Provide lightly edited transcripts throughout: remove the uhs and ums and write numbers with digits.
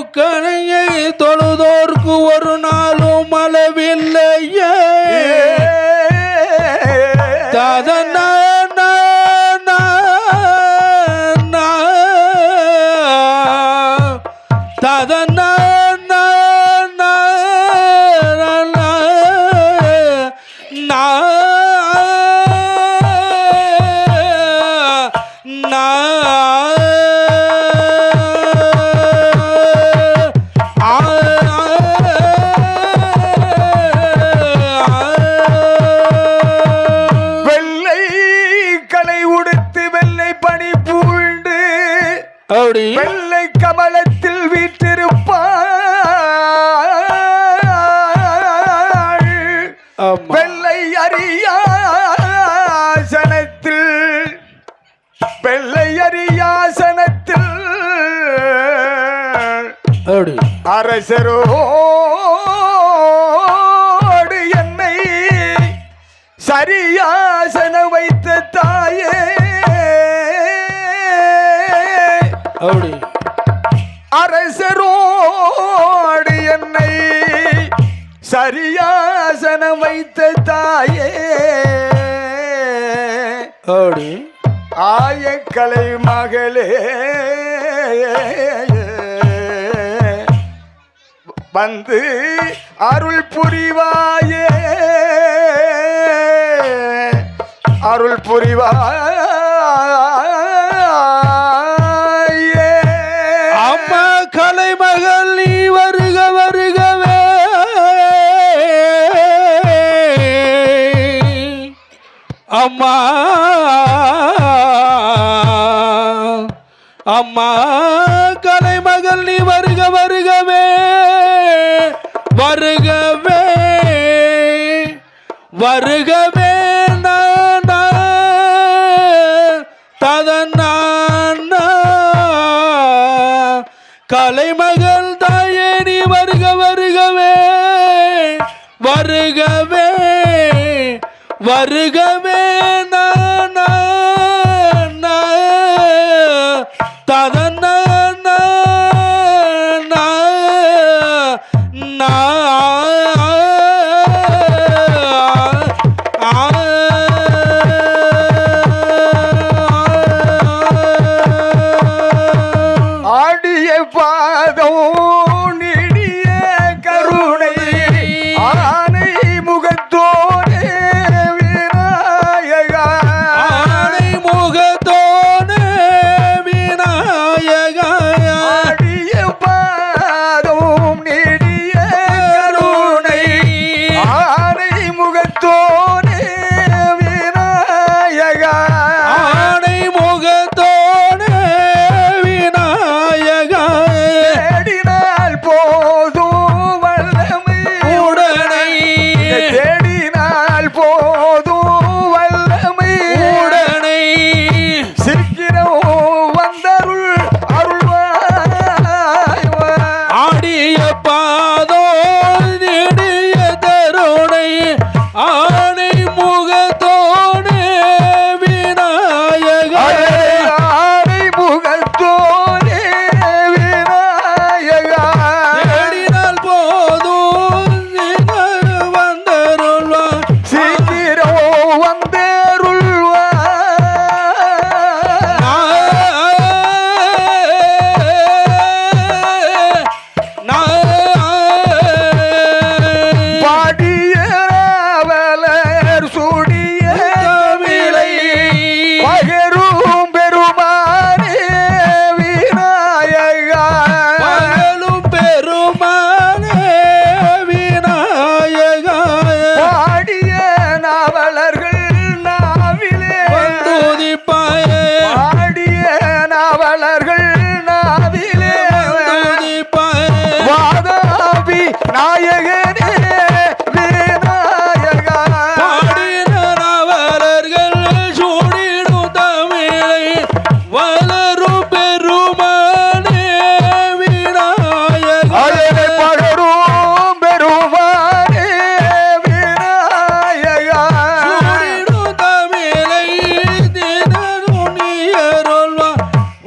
முக்கணையை தொழுதோர்க்கு ஒரு நாளும் அளவில்லையே ததன வெள்ளை கமலத்தில் வீற்றிருப்பாள் வெள்ளை அரியாசனத்தில் அரசரோடு என்னை சரியாசன வைத்த தாயே அரசரோடு என்னை சரியாசன வைத்த தாயே ஆயக்கலை மகளே வந்து அருள் புரிவாயே அருள் புரிவாயே அம்மா கலைமகள் நீ வருக வருகவே அம்மா அம்மா கலைமகள் நீ வருக வருகவே வருகவே வருகவே கலைமகள் தாயே நீ வருக வருகவே வருகவே வருகவே ததன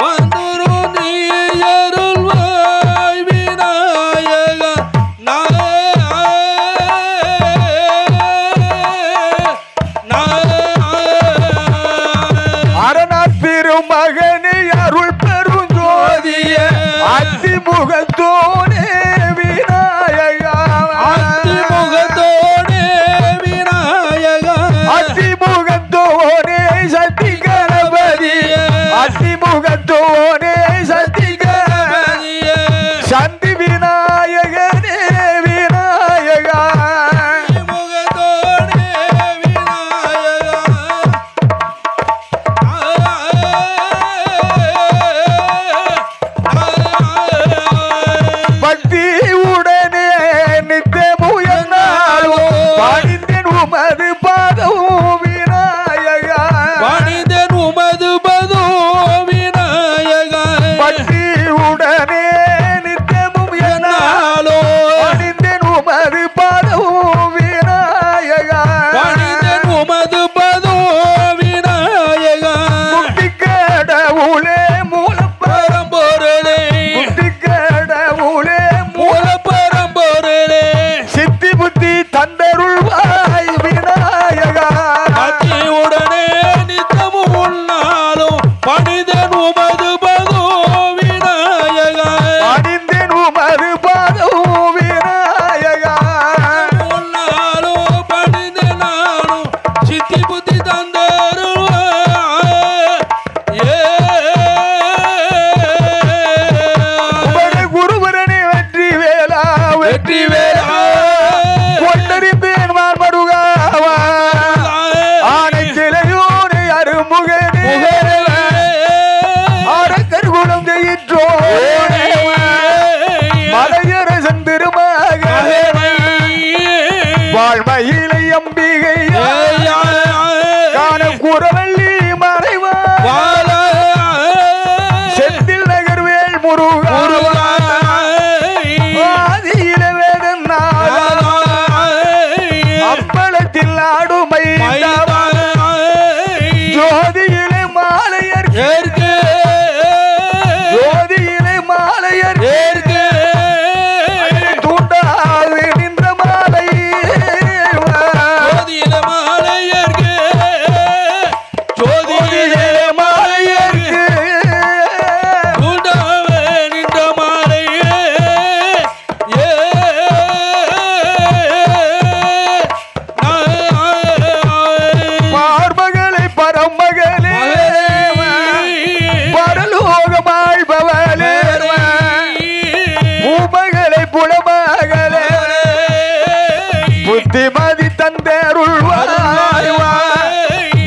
வந்து மகனே அருள் பெருஞ்சோதிய அத்திமுகத்தோனே விநாயகா அத்திமுகத்தோனே விநாயகா அத்திமுகத்தோனே சக்தி கணபதி அத்திமுகத்தோனே சக்தி கணபதி சந்தி விநாயகனே விநாயகா அத்திமுகத்தோனே விநாயகா பக்தி உடனே நித்தமும் என்னாலும் பணிந்தேன் உமது பாதம் விநாயகா பணிந்தேன் உமது பதோ விநாயகா பக்தி உடனே நித்தமும் என்னாலோ பணிந்தேன் உமது பாதம் விநாயகா பணிந்தேன் உமது பதோ விநாயகா முக்தி கடவுளே பரம்பொருளே முக்தி கடவுளே மூலப்பரம்பொருளே சித்தி புத்தி தந்தருள்வாய் விநாயகா அத்தியுடனே நித்தமும் உன்னாலும் பணிந்தேன் உமது பதோ விநாயகா பணிந்தேன் உமது பாதம் விநாயகா உன்னாலும் பணிந்தேன் நானும் சித்தி புத்தி தந்தருள்வாய். உமது குருவரனே வெற்றி வேலா வெற்றி வேலா கொண்டறிந்தேன் மார்மருகாவா ஆனை சிலையோனே அருமுகனே ஆரக்கர் குணம் ஜெயிற்றோ மலையரசன் திருமகனே வாழ்மயிலை அம்பிகை காண குரவள்ளி மறைவா செந்தில் நகர்வேல் முருகா ஆதியில வேதன் அம்பலத்தில் ஆடுமை ஜோதியிலே மாலையர் ஜோதியிலே மாலையர் தூண்டாது நின்ற மாலை ஜோதியிலே மாலையர்க்கு பார்மகளை பரமகளே பரலோகமாழ்பவளே பூமகளை புலமகளே புத்திமதி தந்தருள்வாய்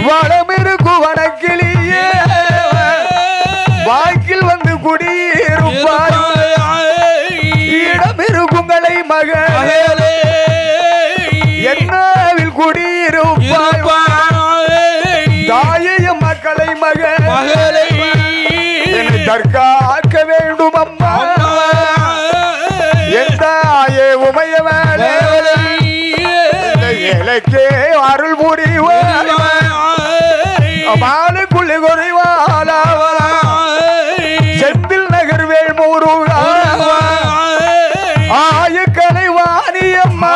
வளமிருக்கு வனக்கிளியே வாக்கில் வந்து குடியிருப்பாய் இடமிருக்குங்களை மகளே என்னாவில் குடியிருப்பாய் தாயையும் மக்களை மகளே என்னை தற்காக்க வேண்டும் அம்மா என் தாயே உமையவளே இந்த ஏழைக்கே அருள் புரிவாய் மாலுக்குள்ளே குறைவாளா செந்தில் நகர்வேல் முருகா ஆயக்கலை வாணியம்மா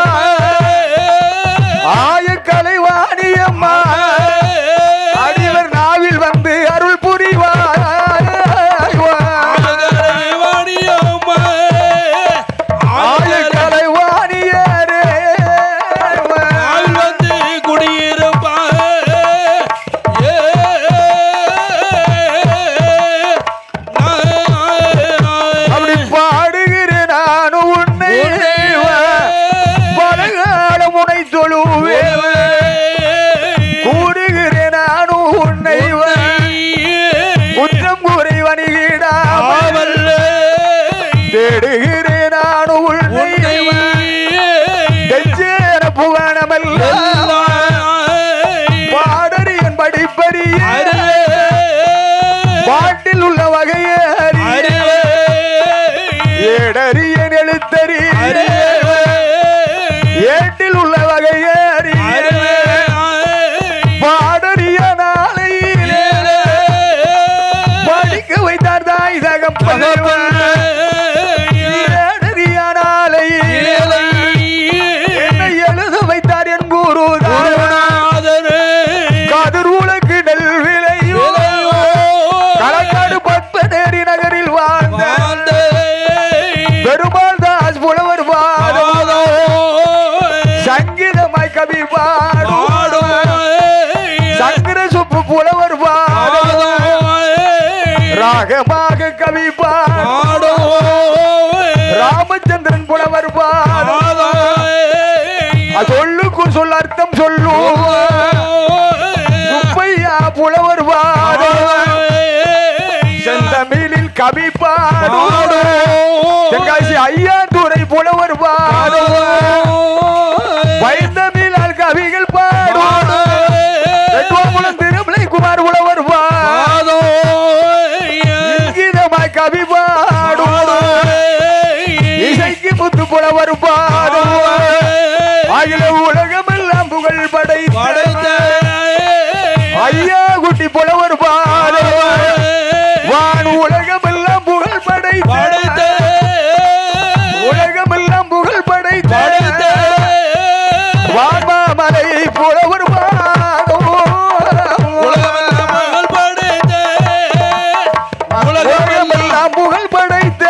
ஆயக்கலை வாணியம்மா அடிவர் நாவில் வந்து அருள் புரிவாய் ஆயக்கலை வாணியரே அப்படி பாடுகிறேன் நானும் உன்னை பலகாலம் உனை தொழுவேன் கூடுகிறேன் நானும் உன்னை குற்றம் கூறி வணிகிடாமல் தேடுகிறேன் நானும் உன்னை தெச்சேர புகணமல்ல பாடறியன் படிப்பறிய பாட்டில் உள்ள வகையே ஏடறியன் எழுத்தறி ஏட்டில் உள்ள வகையே பாடறிய நாளையிலே படிக்க வைத்தார் தாய் தகப்பன் ஏடறிய நாளையிலே என்னை எழுத வைத்தார் என் குருநாதர் கதிர் உலகு நெல் விளையோ ராகமாக கவி பாடோ ராமச்சந்திரன் புலவர் சொல்லுக்கு சொல் அர்த்தம் சொல்லு சுப்பையா புலவர் செந்தமிழில் கவி பாடோ தென்காசி ஐயா துறை புலவர் வைந்தமிழால் கவிகள் பாடும் திருமலை குமார் புலவர் இங்கிதமாய் கவி பாடும் இசைக்கு முத்து புலவர் பாடும் அகில உலகமெல்லாம் புகழ் படைத்த ஐயா குட்டி புலவர் பாடும் வான் உலகமெல்லாம் புகழ் படைத்த உலகமெல்லாம் புகழ் படைத்த வான்மாமலை புலவர் பாடும் உலகமெல்லாம் புகழ் படைத்த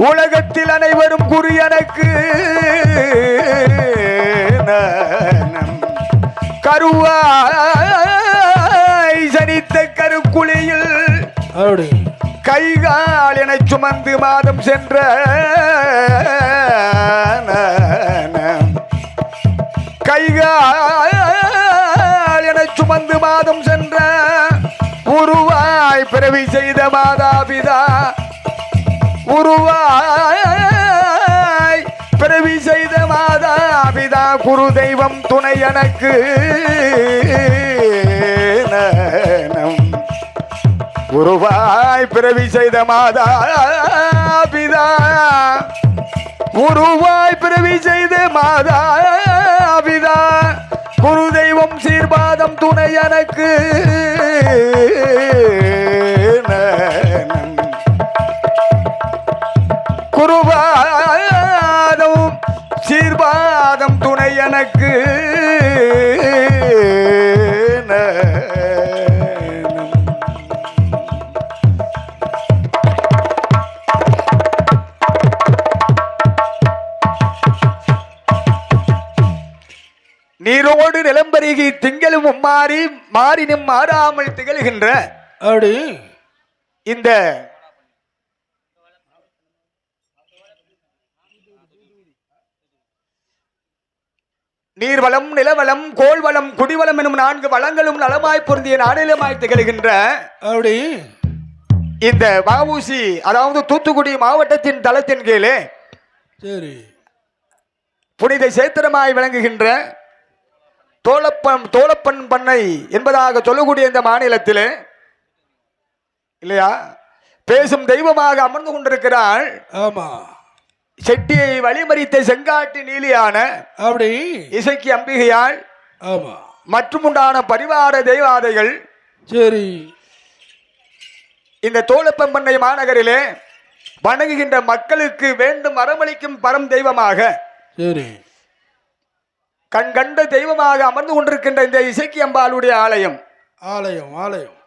உலகத்தில் அனைவரும் குறி எனக்கு கருவாய் ஜனித்த கருக்குழியில் கைகால் என சுமந்து மாதம் சென்ற கைகால் என சுமந்து மாதம் சென்ற உருவாய் பிறவி செய்த மாதாபிதா உருவாய் பிறவி செய்த மாதாபிதா குரு தெய்வம் துணை எனக்கு உருவாய் பிறவி செய்த மாதாபிதா உருவாய் பிறவி செய்த மாதாபிதா குரு தெய்வம் சீர்பாதம் துணை எனக்கு குருபாதம் சீர்பாதம் துணை எனக்கு நீரோடு நிலம்பருகி திங்களும் மாறி மாறினும் மாறாமல் திகழ்கின்ற இந்த நீர்வளம், நிலவளம், கோள்வளம், குடிவளம் எனும் 4 வளங்களும் நலமாய் பொருந்திய நாடகமாய் திகழ்கின்ற அப்படி இந்த வஉசி அதாவது தூத்துக்குடி மாவட்டத்தின் தளத்தின் கீழே சரி புனித சேத்திரமாய் விளங்குகின்ற தோலப்பன் பண்ணை என்பதாக சொல்லக்கூடிய இந்த மாநிலத்திலே இல்லையா பேசும் தெய்வமாக அமர்ந்து கொண்டிருக்கிறாள். ஆமா செட்டியை வழிமறித்த செங்காட்டு நீலியான அப்படி இசைக்கு அம்பிகையாள். ஆமா மற்றும் உண்டான பரிவார தெய்வாதைகள் சரி இந்த தோலப்பம்பண்ணை மாநகரிலே வணங்குகின்ற மக்களுக்கு வேண்டும் வரமளிக்கும் பரம் தெய்வமாக சரி கண் கண்ட தெய்வமாக அமர்ந்து கொண்டிருக்கின்ற இந்த இசைக்கு அம்பாளுடைய ஆலயம் ஆலயம் ஆலயம்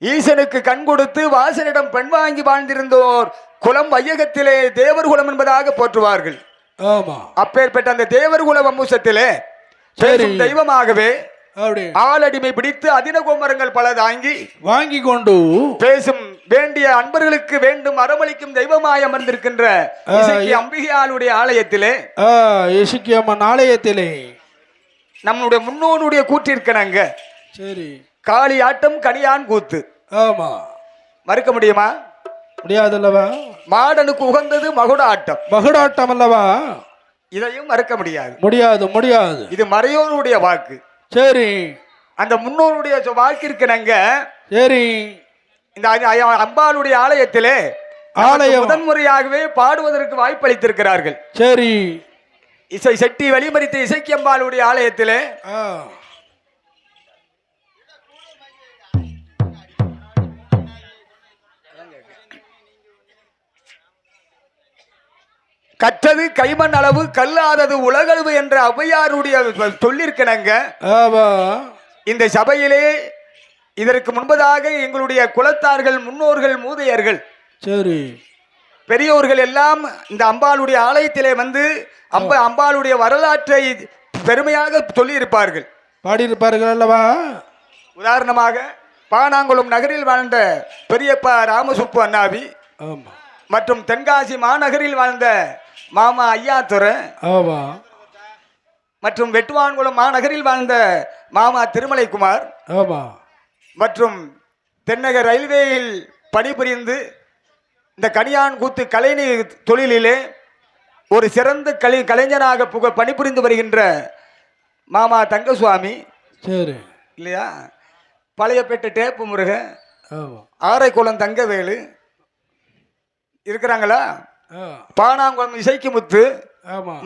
ஈசனுக்கு கண் கொடுத்து வாசனிடம் பெண் வாங்கி வாழ்ந்திருந்தோர் குலம் வையகத்திலே தேவர் குலம் என்பதாக போற்றுவார்கள். ஆமா அப்பேற்பட்ட அந்த தேவர் குல வம்சத்திலே பேசும் தெய்வமாகவே ஆளடிமை பிடித்து அதின கோமரங்கள் பல வாங்கி கொண்டு பேசும் வேண்டிய அன்பர்களுக்கு வேண்டும் அரவளிக்கும் தெய்வமாய் அமர்ந்திருக்கின்ற அம்பிகையாளுடைய ஆலயத்திலே இசைக்கு அம்மன் ஆலயத்திலே நம்முடைய முன்னோருடைய கூற்றிருக்கிறாங்க. சரி காளி ஆட்டம் கனியான் கூத்து. ஆமா மறுக்க முடியுமா? முடியாதல்லவா. மாடனுக்கு உகந்தது மகுட ஆட்டம். மகுட ஆட்டம் அல்லவா, இதையும் மறுக்க முடியாது. முடியாது முடியாது. இது மறையோருடைய வாக்கு. சரி அந்த முன்னோருடைய வாக்கு இருக்கிறாங்க. சரி இந்த அம்பாளுடைய ஆலயத்திலே ஆலயம் முதன்முறையாகவே பாடுவதற்கு வாய்ப்பளித்திருக்கிறார்கள். சரி இசை செட்டி வழிமறித்த இசைக்கு அம்பாளுடைய ஆலயத்திலே கற்றது கைமண் அளவு கல்லாதது உலகளவு என்ற ஔவையாருடைய சொல்லிருக்கணுங்க. இந்த சபையிலே இதற்கு முன்பதாக எங்களுடைய குலத்தார்கள் முன்னோர்கள் மூதையர்கள் சரி பெரியோர்கள் எல்லாம் இந்த அம்பாளுடைய ஆலயத்திலே வந்து அம்பாளுடைய வரலாற்றை பெருமையாக சொல்லியிருப்பார்கள், பாடியிருப்பார்கள் அல்லவா. உதாரணமாக பானாங்குளம் நகரில் வாழ்ந்த பெரியப்பா ராமசுப்பு அண்ணாவி மற்றும் தென்காசி மாநகரில் வாழ்ந்த மாமா ஐயாத்துறை மற்றும் வெட்டுவான்குளம் மாநகரில் வாழ்ந்த மாமா திருமலைக்குமார் மற்றும் தென்னக ரயில்வேயில் பணிபுரிந்து இந்த கனியான் கூத்து கலை தொழிலிலே ஒரு சிறந்த கலைஞராக பணிபுரிந்து வருகின்ற மாமா தங்கசுவாமி சரி இல்லையா, பழையப்பேட்டை டேப்பு முருக, ஆரைக்குளம் தங்கவேலு இருக்கிறாங்களா, பானாங்குளம் இசைக்கு முத்து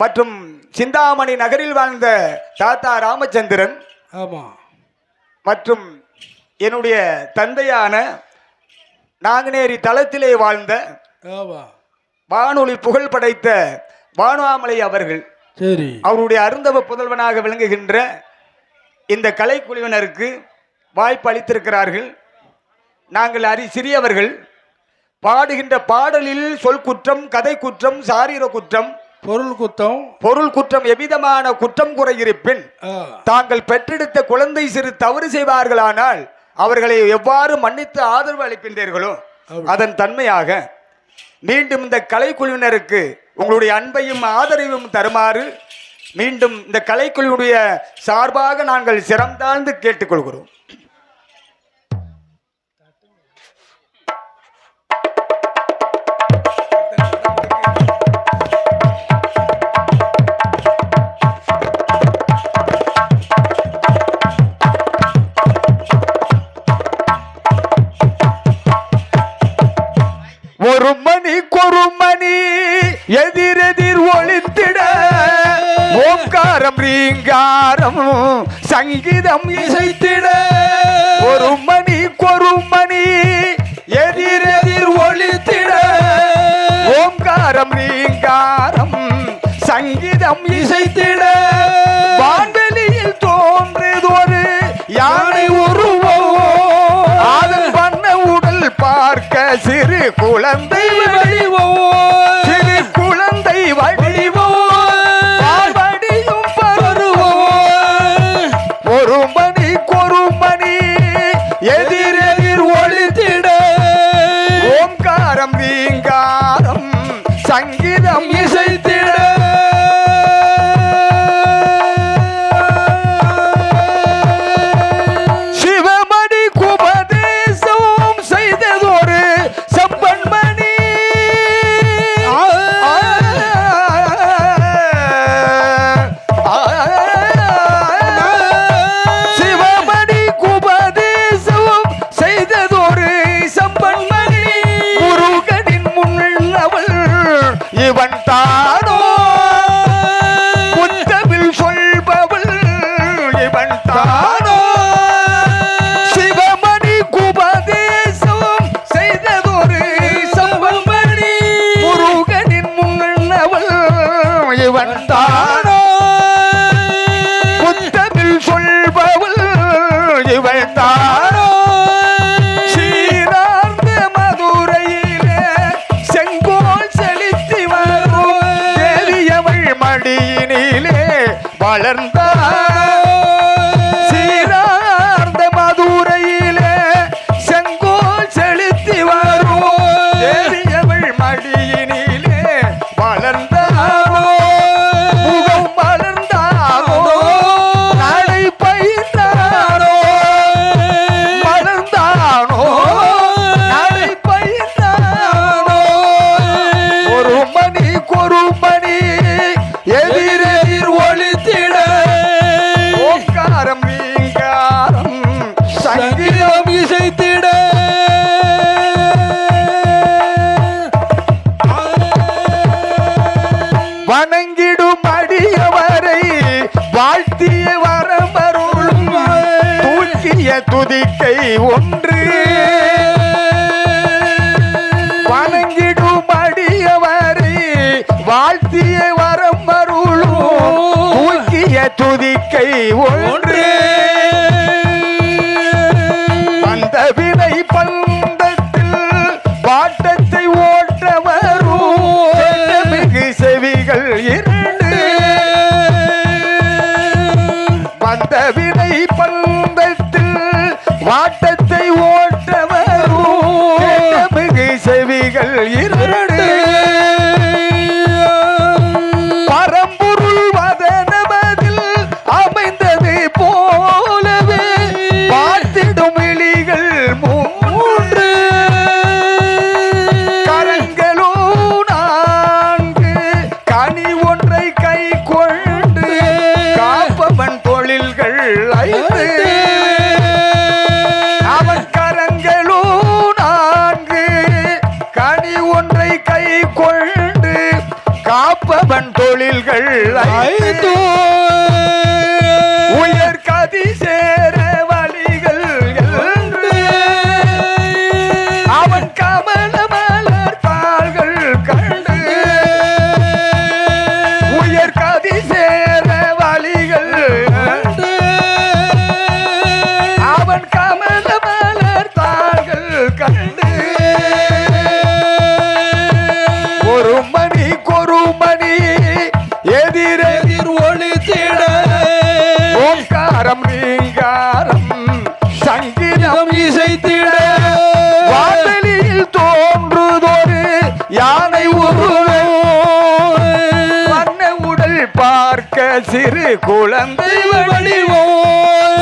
மற்றும் சிந்தாமணி நகரில் வாழ்ந்த தாத்தா ராமச்சந்திரன் மற்றும் என்னுடைய தந்தையான நாங்குநேரி தளத்திலே வாழ்ந்த வானொலி புகழ் படைத்த வானுவாமலை அவர்கள் அவருடைய அருந்தவ புதல்வனாக விளங்குகின்ற இந்த கலைக்குழுவினருக்கு வாய்ப்பு அளித்திருக்கிறார்கள். நாங்கள் சிறியவர்கள் பாடுகின்ற பாடலில் சொல் குற்றம், கதை குற்றம், சாரீர குற்றம், பொருள் குற்றம் எவ்விதமான குற்றம் குறை இருப்பின் தாங்கள் பெற்றெடுத்த குழந்தை சிறு தவறு செய்வார்களானால் அவர்களை எவ்வாறு மன்னித்து ஆதரவு அளிக்கின்றீர்களோ அதன் தன்மையாக மீண்டும் இந்த கலைக்குழுவினருக்கு உங்களுடைய அன்பையும் ஆதரவையும் தருமாறு மீண்டும் இந்த கலைக்குழுவுடைய சார்பாக நாங்கள் சிரம் தாழ்ந்து கேட்டுக்கொள்கிறோம். ஒரு மணி எதிரெதிர் ஒளித்திட ஓங்காரம் ரீங்காரம் சங்கீதம் இசைத்திட ஒரு மணி எதிரெதிர் ஒளித்திட ஓங்காரம் ரீங்காரம் சங்கீதம் இசைத்திட வான்வெளியில் தோன்றுதொரு யானை உருவம் அதன் பண்ண உடல் பார்க்க சிறு குழந்தை வடிவோ வடிவம் பருவோ ஒரு மணி எதிரெதிர் ஒளித்திட ஓங்காரம் ரீங்காரம் சங்கீதம் இசைத்திட இவன் தானோ சிவமணி குபதேசம் செய்ததொரு சம்பமணி முருகனின் முன்னவள் இவன் தானோ புத்தமிழ் சொல்பவள் இவள் தானோ சீரார்ந்த மதுரையிலே செங்கோல் செலுத்தி வரும் தேவியவள் மடியினிலே வளர்ந்தார் சீரார்ந்த மதுரையிலே செங்கோல் செலுத்தி வரும் தேவியவள் மடியினிலே வளர்ந்தாரோ முகம் வளர்ந்தாரோ நடை பயின்றாரோ வளர்ந்தானோ நடை பயின்றானோ ஒரு மணி கொருமணி எதிரெதிர் ஒளித்திட ஓங்காரம் வீங்காரம் சங்கீதம் இசைத்திட வணங்கிடும் அடியவரை வாழ்த்திய வரமருளும் தூக்கிய துதிக்கை ஒன்று வணங்கிடும் அடியவரை வாழ்த்திய வரமருளும் தூக்கிய துதிக்கை ஒன்று அந்த வினை பந்தத்தில் பாட்டத்தை ஓட்ட வரும் மிகு செவிகள் இரண்டு வந்த வினை பந்தத்தில் வாட்டத்தை ஓட்ட வரும் மிகு செவிகள் இரண்டு பரம்பொருள் வதனமதில் அமைந்தது போலவே பார்த்திடும் விழிகள் மூன்று கரங்களோ நான்கு கனி ஒன்றை கை கொண்டு காப்பவன் தொழில்கள் ஐந்து அவன் கரங்களோ நான்கு கனி ஒன்றை கை கொண்டு காப்பவன் தொழில்கள் ஐந்து உயர் கதி சேர வழிகள் என்று அவன் கமல மலர் தாள்கள் கண்டு உயர் கதி சேர வழிகள் என்று அவன் கமல மலர் தாள்கள் கண்டு ஒரு மணி கொருமணி எதிரெதிர் ஒளித்திட ஓங்காரம் நீங்காரம் சங்கீதம் இசைத்திட வானலில் தோன்றுதொரு யானை உருவம் வண்ண உடல் பார்க்க சிறு குழந்தை வடிவோ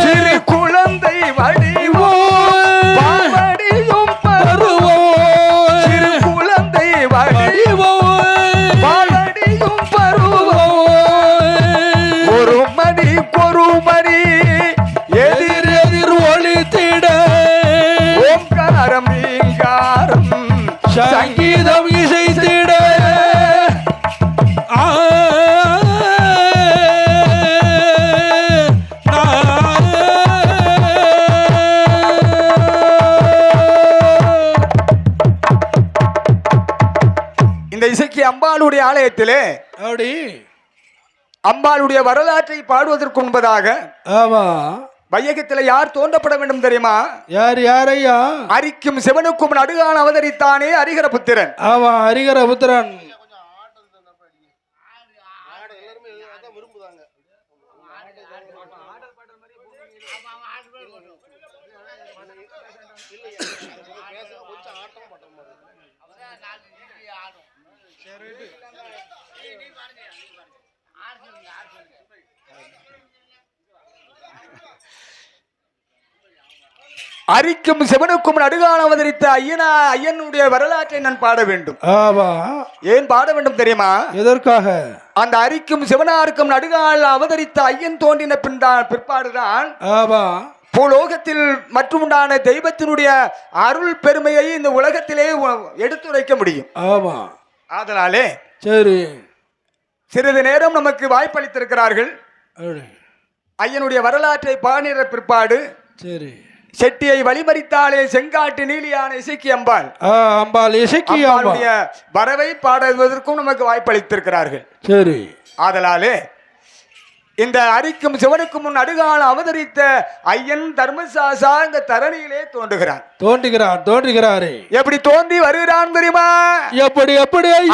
சிறு குழந்தை வடிவோ பாவடியும் பருவோ சிறு குழந்தை வடிவோ பாவடியும் பருவோ ஒரு மணி பொறுமணி எதிரெதிர் ஒளித்திட ஓங்காரம் நீங்காரம் சங்கீதம் இசைத்திட இந்த இசைக்கு அம்பாளுடைய ஆலயத்திலே அப்படி அம்பாளுடைய வரலாற்றை பாடுவதற்கு முன்பதாக ஆமா வையகத்தில் யார் தோன்றப்பட வேண்டும் தெரியுமா? யார் யாரையா? அரிக்கும் சிவனுக்கும் நடுகான் அவதரித்தானே ஹரிஹர புத்திரன். ஆமா ஹரிஹர புத்திரன். அரிக்கும் சிவனுக்கும் நடுகான் அவதரித்த ஐயனுடைய வரலாற்றை நான் பாட வேண்டும். ஏன் பாட வேண்டும் தெரியுமா? எதற்காக? அந்த அரிக்கும் சிவனாருக்கும் நடுகால் அவதரித்த ஐயன் தோன்றின பிற்பாடுதான் பூலோகத்தில் மற்றுமுண்டான தெய்வத்தினுடைய அருள் பெருமையை இந்த உலகத்திலே எடுத்துரைக்க முடியும். ஆதலாலே சரி சிறிது நேரம் நமக்கு வாய்ப்பளித்திருக்கிறார்கள். ஐயனுடைய வரலாற்றை பாடின பிற்பாடு சரி செட்டியை வழிமறித்தாலே செங்காட்டு நீலியான இசைக்கு அம்பாள் அம்பாள் இசைக்கு அம்பாளுடைய வரவை பாடுவதற்கும் நமக்கு வாய்ப்பளித்திருக்கிறார்கள். சரி ஆதலாலே இந்த அரிக்கும் சிவனுக்கு முன் அடுகாலம் அவதரித்த ஐயன் தர்மசாசா இந்த தரணியிலே தோன்றுகிறாரே. எப்படி தோன்றி வருகிறான் தெரியுமா? எப்படி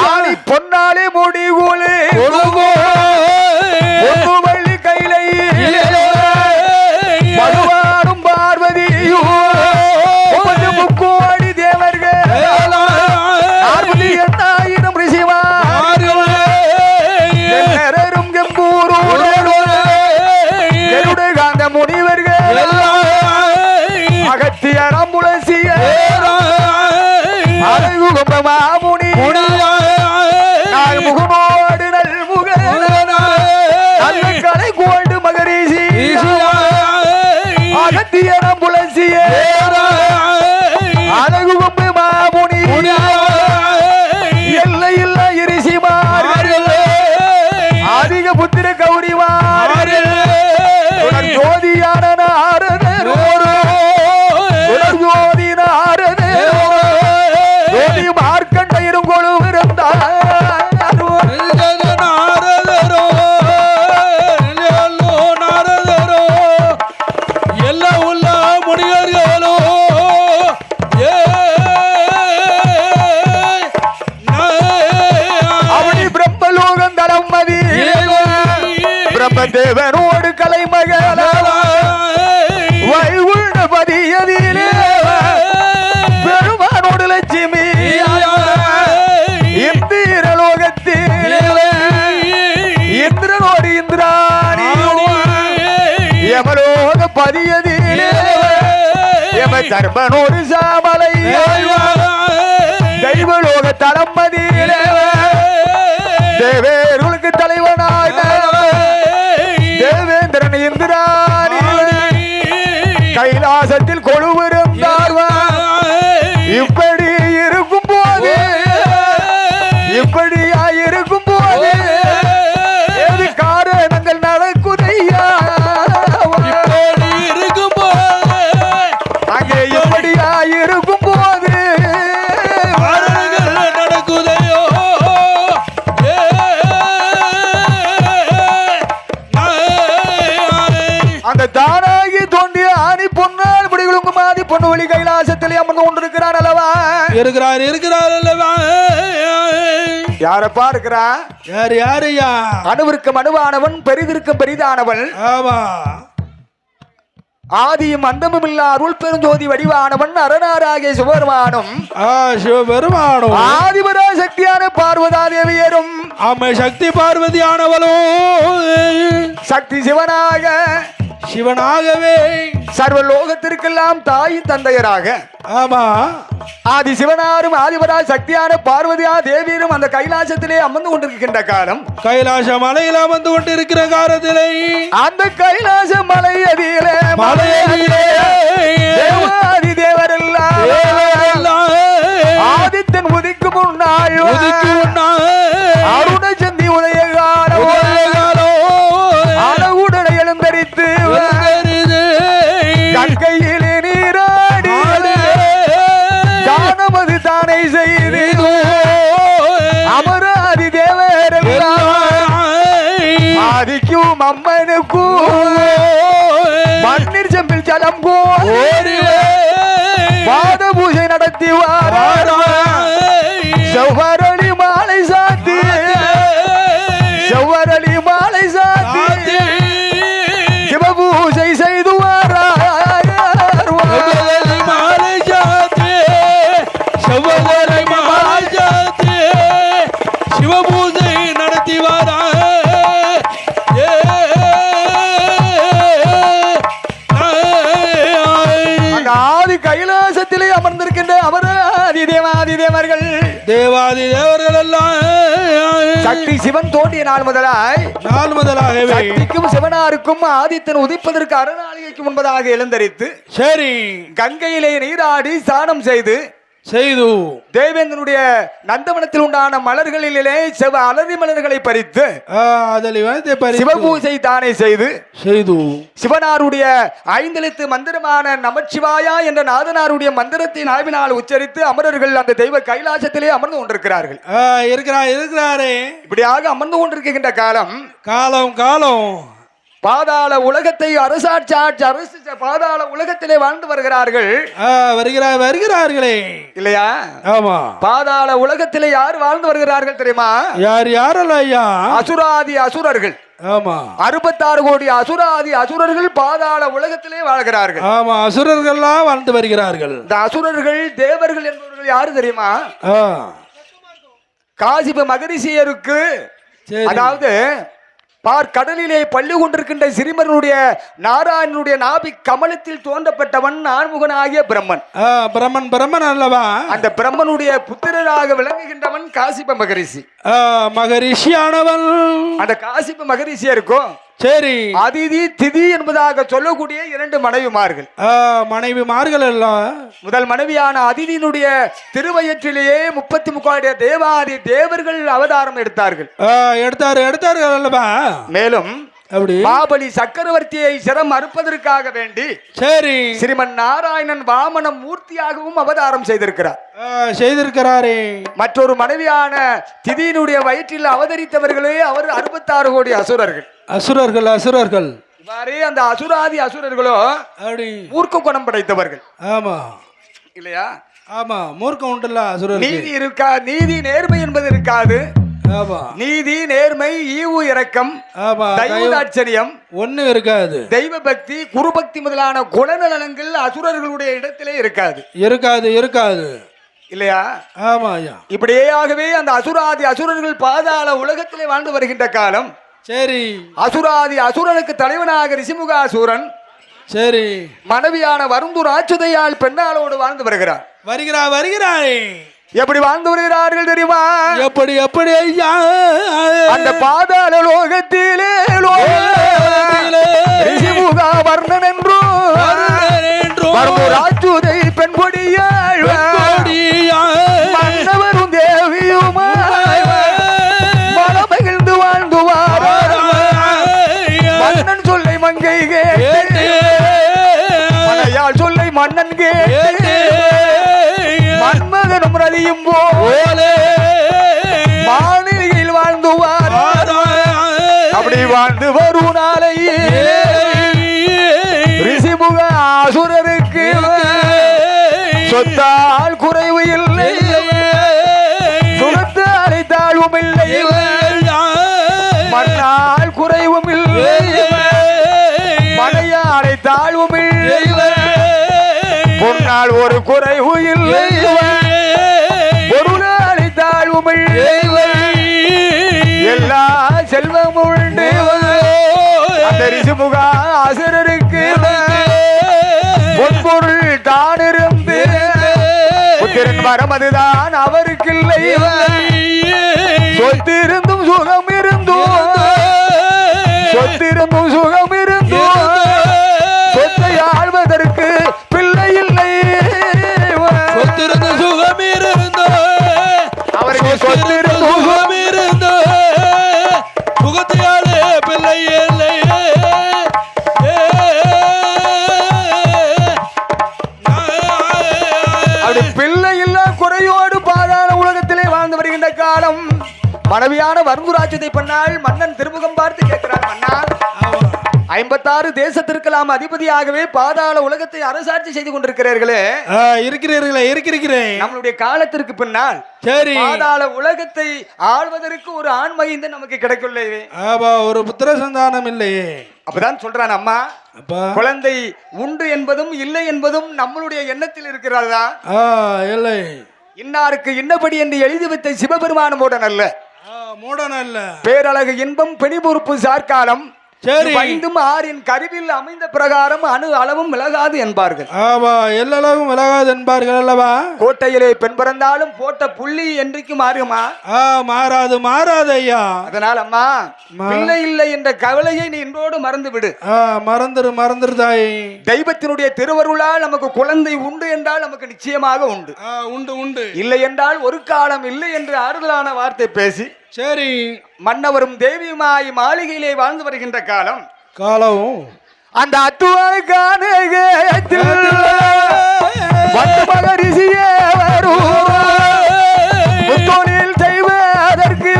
ஆணி பொன்னாலே முடிகூலு வள்ளி கையிலே மதுவாடும் பார்வதியும் முக்கோடி தேவர்கள் 48,000 ரிஷிமாரும் கெம்பூரும் காந்த முனிவர்கள் அகத்தியர் அம்புலசிய அழகுகொம்ப மாமுனி முகமோடு நல்முக நல்ல கலை கோண்டு மகரிஷி அகத்தியர் அம்புலசிய அழகுகொம்ப மாமுனி எல்லையில்லா இரிசிமார்கள் அதிக புத்திர கௌரிமார்கள் ஜோதியான நாரதர் ஜோதி நாரதர் ஜோதி மார்க்கண்டையரும் கொழுவிருந்தார் எல்லா உள்ள முனிவர்களோ அவனி பிரம்மலோகம் தளமதி பிரம்மதேவனோடு கலைமகள வைகுண்டபதியதிலே பெருமானோடு லட்சுமி இந்திரலோகத்தில் இந்திரனோடு இந்திராணி யமலோக பதியதிலே யம தர்மனோடு சாமலை தெய்வலோக தளமதியிலே தேவேருளுக்கு தலைவனாக தேவேந்திரன் இந்திராணி கைலாசத்தில் கொழுவிருந்தார். இப்படி இருக்கும் போது இப்படியாயிருக்கும் போது எது காரணங்கள் நடக்குதையா இருக்கும் போது அங்கே இப்படியாயிருக்கும் போது நடக்குதையோ அந்த தானாகி தோன்றிய ஆணி பொன்னால் முடிகளும் மாதி பொண்ணு வழி கைலாசத்தில் அமர்ந்து கொண்டிருக்கிறார் அல்லவா? இருக்கிறார் அல்லவா? யாரப்பா இருக்கிறா? யாரையா? அணுவிற்கு அணுவானவன் பெரிதிருக்கும் பெரிதானவன். ஆமா. ஆதியும் அந்தமும் இல்லா அருள் பெருஞ்சோதி வடிவானவன் அரணாராகிய சிவபெருமானும் ஆதிபரா சக்தியான பார்வதா தேவியரும் ஆமை சக்தி பார்வதியானவளோ சக்தி சிவனாகவே சர்வ லோகத்திற்கெல்லாம் தாயின் தந்தையராக ஆமா ஆதி சிவனாரும் ஆதிபரா சக்தியான பார்வதியா தேவியரும் அந்த கைலாசத்திலே அமர்ந்து கொண்டிருக்கின்ற காலம் கைலாச மலையில் அமர்ந்து கொண்டிருக்கிற காலத்திலே அந்த கைலாச மலையதிலே தேவாதி தேவரெல்லாம் ஆதித்தன் உதிக்கு முன்னாள் அருண சந்தி உதய காலம் அழகுடனை எழுந்தரித்து கங்கையிலே நீராடி தானமது தானை செய்து அமராதி தேவரெல்லாம் ஆதிக்கும் அம்மனுக்கும் மண்ணில் செம்பில் ஜலம் பாத பூஜை நடத்தி செவ்வரளி மாலை சாத்தி சிவபூஜை செய்து சிவபூஜை நடத்தி வாரா ஆதி கைலாசத்திலே அமர்ந்திருக்கின்ற அமராதி தேவாதி தேவர்கள் எல்லாம் சக்தி சிவன் தோன்றிய நாள் முதலாகவே சக்திக்கும் சிவனாருக்கும் ஆதித்தன் உதிப்பதற்கு அரணாளிகைக்கு முன்பதாக எழுந்தரித்து சரி கங்கையிலே நீராடி ஸ்நானம் செய்து செய்து தேவேந்திரனுடைய நந்தவனத்தில் உண்டான மலர்களிலே அலரி மலர்களை பறித்து அதில் வந்து சிவபூசை தானே செய்து சிவனாருடைய 5 எழுத்து மந்திரமான நமச்சிவாயா என்ற நாதனாருடைய மந்திரத்தை நாவினால் உச்சரித்து அமரர்கள் அந்த தெய்வ கைலாசத்திலே அமர்ந்து கொண்டிருக்கிறார்கள். இருக்கிறாரே. இப்படியாக அமர்ந்து கொண்டிருக்கின்ற காலம் பாதாள உலகத்தை அரசு பாதாள உலகத்திலே வாழ்ந்து வருகிறார்கள். வருகிறார்களே இல்லையா? ஆமா. பாதாள உலகத்திலே யார் வாழ்ந்து வருகிறார்கள் தெரியுமா? யாரல்ல ஐயா? அசுராதி அசுரர்கள். ஆமா. 66 கோடி அசுராதி அசுரர்கள் பாதாள உலகத்திலே வாழ்கிறார்கள். ஆமா, அசுரர்கள்லாம் வாழ்ந்து வருகிறார்கள். இந்த அசுரர்கள் தேவர்கள் என்பவர்கள் யாரு தெரியுமா? காசிப மகரிஷியருக்கு, அதாவது கடலிலே பள்ளி கொண்டிருக்கின்ற சிறுமனுடைய நாராயணனுடைய நாபி கமலத்தில் தோன்றப்பட்டவன் ஆண்முகனாகிய பிரம்மன். பிரம்மன் அல்லவா? அந்த பிரம்மனுடைய புத்திரராக விளங்குகின்றவன் காசிப மகரிஷி. மகரிஷியானவன் அந்த காசிப மகரிஷியருக்கும் சரி அதிதி திதி என்பதாக சொல்லக்கூடிய 2 மனைவிமார்கள் எல்லாம். முதல் மனைவியான அதிதியினுடைய திருவயிற்றிலேயே 33 தேவாதி தேவர்கள் அவதாரம் எடுத்தார்கள். அல்லவா? மேலும் மாபலி சக்கரவர்த்தியை சிரம் அறுப்பதற்காக வேண்டி சரி ஸ்ரீமன் நாராயணன் வாமன மூர்த்தியாகவும் அவதாரம் செய்திருக்கிறாரே. மற்றொரு மனைவியான திதியினுடைய வயிற்றில் அவதரித்தவர்களே அவர் 66 கோடி அசுரர்கள். அந்த அசுராதி அசுரர்களோ மூர்க்க குணம் படைத்தவர்கள். ஆமா இல்லையா? ஆமா, மூர்க்கம் உண்டுல்ல அசுரர். நீதி இருக்கா? நீதி நேர்மை என்பது இருக்காது. நீதி நேர்மை ஈவு இரக்கம் தெய்வதாட்சரியம் ஒண்ணு இருக்காது. தெய்வ பக்தி குரு பக்தி முதலான குணநலன்கள் அசுரர்களுடைய இடத்திலே இருக்காது இல்லையா? ஆமா. இப்படியாகவே அந்த அசுராதி அசுரர்கள் பாதாள உலகத்திலே வாழ்ந்து வருகின்ற காலம் சரி அசுராதி அசுரனுக்கு தலைவனாக ரிஷிமுகாசூரன் சரி மனைவியான வருந்து ராட்சதையால் பெண்ணாளோடு வாழ்ந்து வருகிறாரே. எப்படி வாழ்ந்து வருகிறார்கள் தெரியுமா? எப்படி ஐயா? அந்த பாதாள லோகத்திலே ரிஷிமுகா வர்ணன் என்றும் ராட்சுதை பெண் கொடியாள் மன்னவரும் தேவியுமாய் மனமகிழ்ந்து வாழ்ந்துவார். மன்னன் சொல்லை மங்கை கேட்டு மனையாள் சொல்லை மன்னன் கேட்டு மன்மகனும் ரதியும் போலே மாளிகையில் வாழ்ந்துவார். அப்படி வாழ்ந்து வரும் நாளையே ரிஷிமுக அசுரருக்கு சொத்தால் குறைவு இல்லை, சுகத்தாலை தாழ்வும் இல்லை, மண்ணால் குறைவும் இல்லை, மனையாலை தாழ்வும் இல்லை, பொன்னால் ஒரு குறைவு இல்லை, பொருளாலை தாழ்வும் இல்லை, எல்லா செல்வம் உண்டு. அந்த ரிஷிமுக அசுரருக்கு பொன்பொருள் தான் இருந்து புத்திரன் வரம் அதுதான் அவருக்கு இல்லை. சொத்திருந்தும் சுகம் இருந்தும் சொத்தை ஆழ்வதற்கு பிள்ளை இல்லை. சொத்திருந்து சுகம் இருந்தோ அவருக்கு சொத்திருந்து சுகம் இருந்தோ சுகத்தையாலே பிள்ளை இல்லை. அப்படி பிள்ளை இல்லா குறையோடு பாதாள உலகத்திலே வாழ்ந்து வருகின்ற காலம் மனைவியான வருந்துராட்சத்தை பண்ணால் மன்னன் திருமுகம் பார்த்து கேட்கிறார், மன்னா 56 தேசத்திற்கெல்லாம் அதிபதியாகவே பாதாள உலகத்தை அரசாட்சி செய்து கொண்டிருக்கிறீர்களே. இருக்கிறேன். நம்மளுடைய காலத்திற்கு பின்னால் சரி பாதாள உலகத்தை ஆள்வதற்கு ஒரு ஆண் மைந்தன் நமக்கு கிடைக்கவில்லையே. ஒரு புத்திர சந்தானம் இல்லையே. அப்பதான் சொல்றான், அம்மா குழந்தை உண்டு என்பதும் இல்லை என்பதும் நம்மளுடைய எண்ணத்தில் இருக்கிறதா? இல்லை. இன்னாருக்கு இன்னபடி என்று எழுதி வைத்த சிவபெருமான மூடன் அல்ல. மூடன் அல்ல. பேரழகு இன்பம் பெணிபொறுப்பு சார்காலம் சரி. ஐந்தும் ஆறின் கருவில் அமைந்த பிரகாரம் அணு அளவும் விலகாது என்பார்கள். ஆமா, எல்லளவும் விலகாது என்பார்கள் அல்லவா? கோட்டையிலே பெண் பிறந்தாலும் போட்ட புள்ளி என்றைக்கு மாறுமா? மாறாது மாறாது ஐயா. அதனால் அம்மா, பிள்ளை இல்லை என்ற கவலையை நீ இன்றோடு மறந்து விடு. மறந்துரு தாய். தெய்வத்தினுடைய திருவருளால் நமக்கு குழந்தை உண்டு என்றால் நமக்கு நிச்சயமாக உண்டு. உண்டு உண்டு. இல்லை என்றால் ஒரு காலம் இல்லை என்று ஆறுதலான வார்த்தை பேசி, சரி, மன்னவரும் தேவியுமாய் மாளிகையிலே வாழ்ந்து வருகின்ற காலம் அந்த அத்துவான மகரிஷியே வரும் முத்தோனில் செய்வதற்கு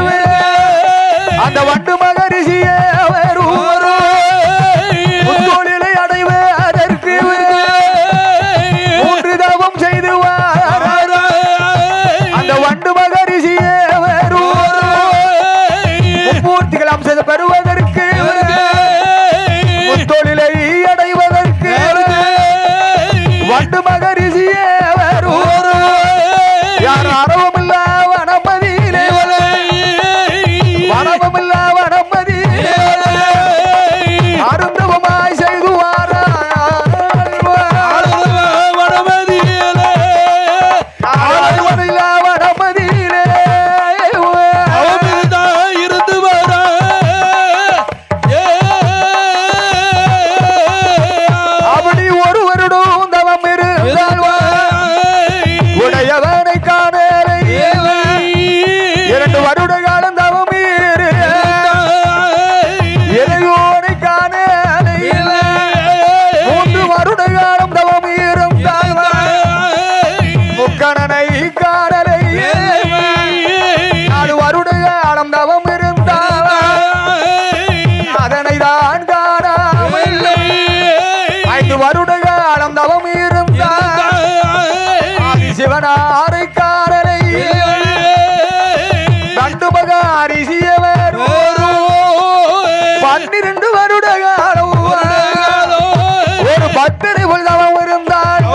அந்த வண்டு மகரிஷியே வரும் முத்தோனிலை அடைவதற்கு மூன்று தவம் செய்து அந்த வண்டு மகரிஷியே வரும் மும்மூர்த்திகள் அம்சத்தை பெறுவதற்கு முத்தோலிலை அடைவதற்கு வண்டு மகரிஷியே வரும் யார் அறவமில்லா வனமதியிலே வனவமில்லா வனமதியிலே அருந்தவமாய் செய்து சிவனாரைக்காரரை நண்டு மகரிஷியவர் 12 வருட காலம் ஒரு பக்தரை உள்ளவன் இருந்தான்.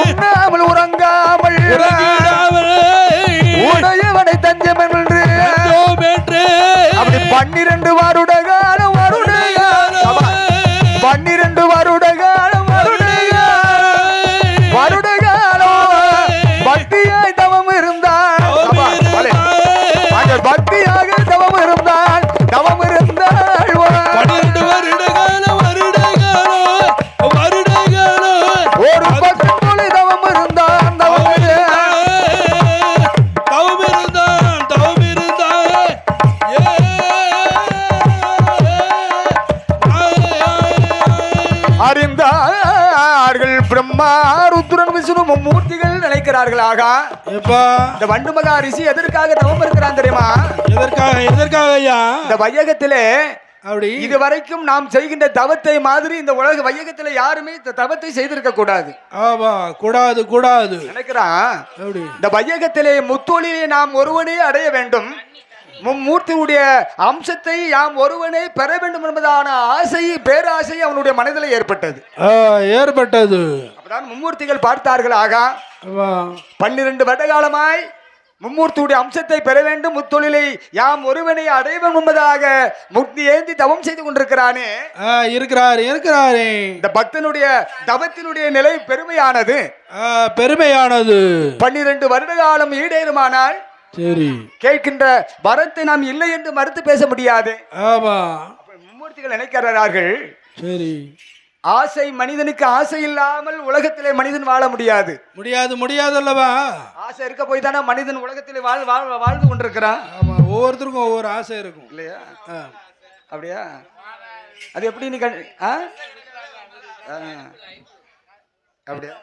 உண்ணாமல் உறங்காமல் உடையவனை தஞ்சம் என்று அப்படி 12 வருட காலம் 12 வருட காலம் பக்தியாய் தவம் இருந்தான். பக்தியாக தவம் இருந்தான். தவம் இருந்தாள் 12 வருட காலம் ஒரு பக்தன் தவம் இருந்தான். அறிந்தார்கள் பிரம்மா ருத்ரன் விஷ்ணு மும்மூர்த்திகள் நினைக்கிறார்கள். ஆகா, இந்த வண்டு மகரிஷி எதற்காக தவம் இருக்கிறான் தெரியுமா? எதற்காக ஐயா? இந்த வையகத்திலே இதுவரைக்கும் நாம் செய்கின்ற தவத்தை மாதிரி இந்த உலக வையகத்திலே யாருமே இந்த தவத்தை செய்திருக்க கூடாது. கூடாது நினைக்கிறான். இந்த வையகத்திலே முத்தொழிலை நாம் ஒருவனே அடைய வேண்டும், மும்மூர்த்தியுடைய அம்சத்தை யாம் ஒருவனை பெற வேண்டும் என்பதான ஆசை, பேராசை அவனுடைய மனதில் ஏற்பட்டது. அப்பதான் மும்மூர்த்திகள் பார்த்தார்கள். ஆகா, 12 வருட காலமாய் மும்மூர்த்தியுடைய அம்சத்தை பெற வேண்டும், முத்தொழிலை யாம் ஒருவனை அடைவோம் என்பதாக முக்தி ஏந்தி தவம் செய்து கொண்டிருக்கிறானே இருக்கிறாரே. இந்த பக்தனுடைய தவத்தினுடைய நிலை பெருமையானது. 12 வருட காலம் ஈடேறுமானால் சரி, கேட்கின்ற வரத்தை நாம் இல்லை என்று மறுத்து பேச முடியாது. மும்மூர்த்திகள் நினைக்கிறார்கள். சரி, ஆசை மனிதனுக்கு ஆசை இல்லாமல் உலகத்திலே மனிதன் வாழ முடியாது. அல்லவா? ஆசை இருக்க போய் தானே மனிதன் உலகத்திலே வாழ்ந்து கொண்டிருக்கிறான். ஒவ்வொருத்தருக்கும் ஒவ்வொரு ஆசை இருக்கும் இல்லையா? அப்படியா? அது எப்படி நீ அப்படியா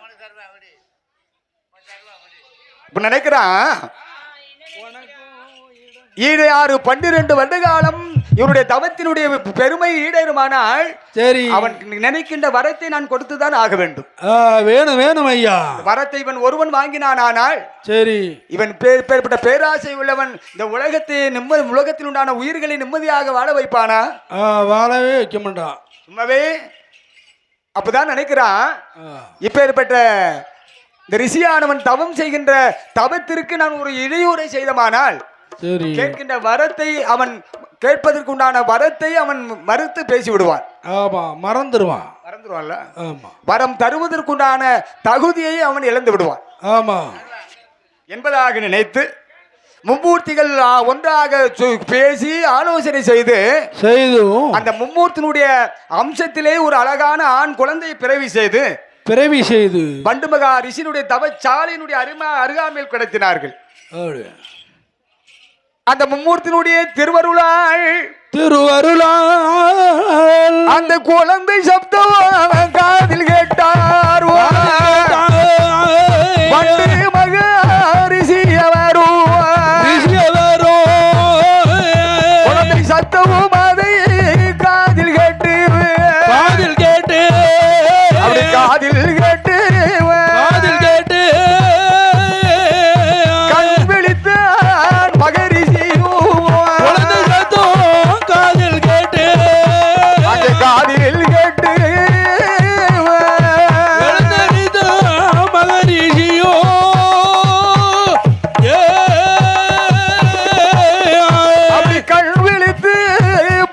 இப்ப நினைக்கிறான். 12 வருட காலம் இவருடைய தவத்தினுடைய பெருமை ஈடேறுமானால் சரி, அவன் நினைக்கின்ற வரத்தை நான் கொடுத்துதான் ஆக வேண்டும். வேணும் ஐயா. வரத்தை இவன் ஒருவன் வாங்கினானால் சரி, இவன் பேர்பட்ட பேராசை உள்ளவன் இந்த உலகத்தை உலகத்தில் உண்டான உயிர்களை நிம்மதியாக வாழ வைப்பானா? வாழவே வைக்க மாட்டான். சும்மாவே அப்பதான் நினைக்கிறான். இப்பேற்பட்ட இந்த ரிஷியானவன் தவம் செய்கின்ற தவத்திற்கு நான் ஒரு இடையூறை செய்தமானால் சரி. கேட்கின்ற வரத்தை அவன் கேட்பதற்குண்டான வரத்தை அவன் மறுத்து பேசி விடுவான். ஆமா, மறந்துடுவான். மறந்துடுவான்ல. ஆமா. வரம் தருவதற்குண்டான தகுதியை அவன் இழந்து விடுவான். ஆமா என்பதாக நினைத்து மும்மூர்த்திகள் ஒன்றாக பேசி ஆலோசனை செய்து அந்த மும்மூர்த்தினுடைய அம்சத்திலே ஒரு அழகான ஆண் குழந்தையை பிறவி செய்து பண்டுமகா ரிஷியினுடைய தவச்சாலையினுடைய அருகாமையில் கிடத்தினார்கள். அந்த மும்மூர்த்தினுடைய திருவருளால் அந்த குழந்தை சப்தம் காதில் கேட்டார். மகரிஷி குழந்தை சத்தமும் அதை காதில் கேட்டு கண் விழித்தான் மகரிஷி. குழந்தை சத்தம் காதில் கேட்டு மகரிஷியோ அப்படி கண் விழித்து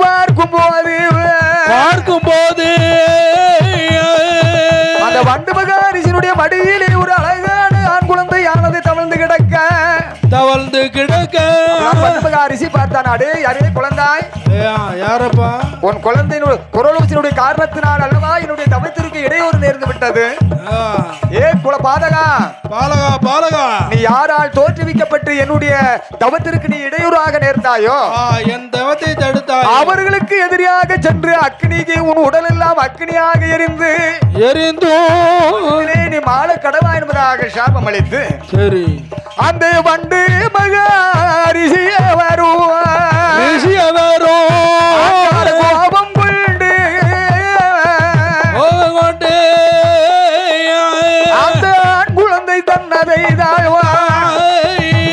பார்க்கும் போது அந்த வண்டு மகரிஷியினுடைய மடியிலே ஒரு அழகான ஆண் குழந்தையானது தவழ்ந்து கிடக்க வண்டு மகரிஷி பார்த்தானாடு. யாரே குழந்தாய்? யாரப்பா? உன் குழந்தையினுடைய குரலோசையினுடைய காரணத்தினால் அல்லவா என்னுடைய தவத்திற்கு இடையூறு நேர்ந்து விட்டது. ஏ குல பாதகா, நீ யாரால் தோற்றுவிக்கப்பட்டு என்னுடைய தவத்திற்கு நீ இடையூறாக நேர்ந்தாயோ என் தவத்தை தடுத்தாய். அவர்களுக்கு எதிராக சென்று அக்னிக்கு உன் உடல் எல்லாம் அக்னியாக எரிந்து நீ மால கடவா என்பதாக சாபம் அளித்து சரி அந்த வண்டு மகரிஷிய கோபம் கொண்டு அந்த ஆண் குழந்தை தன்னதை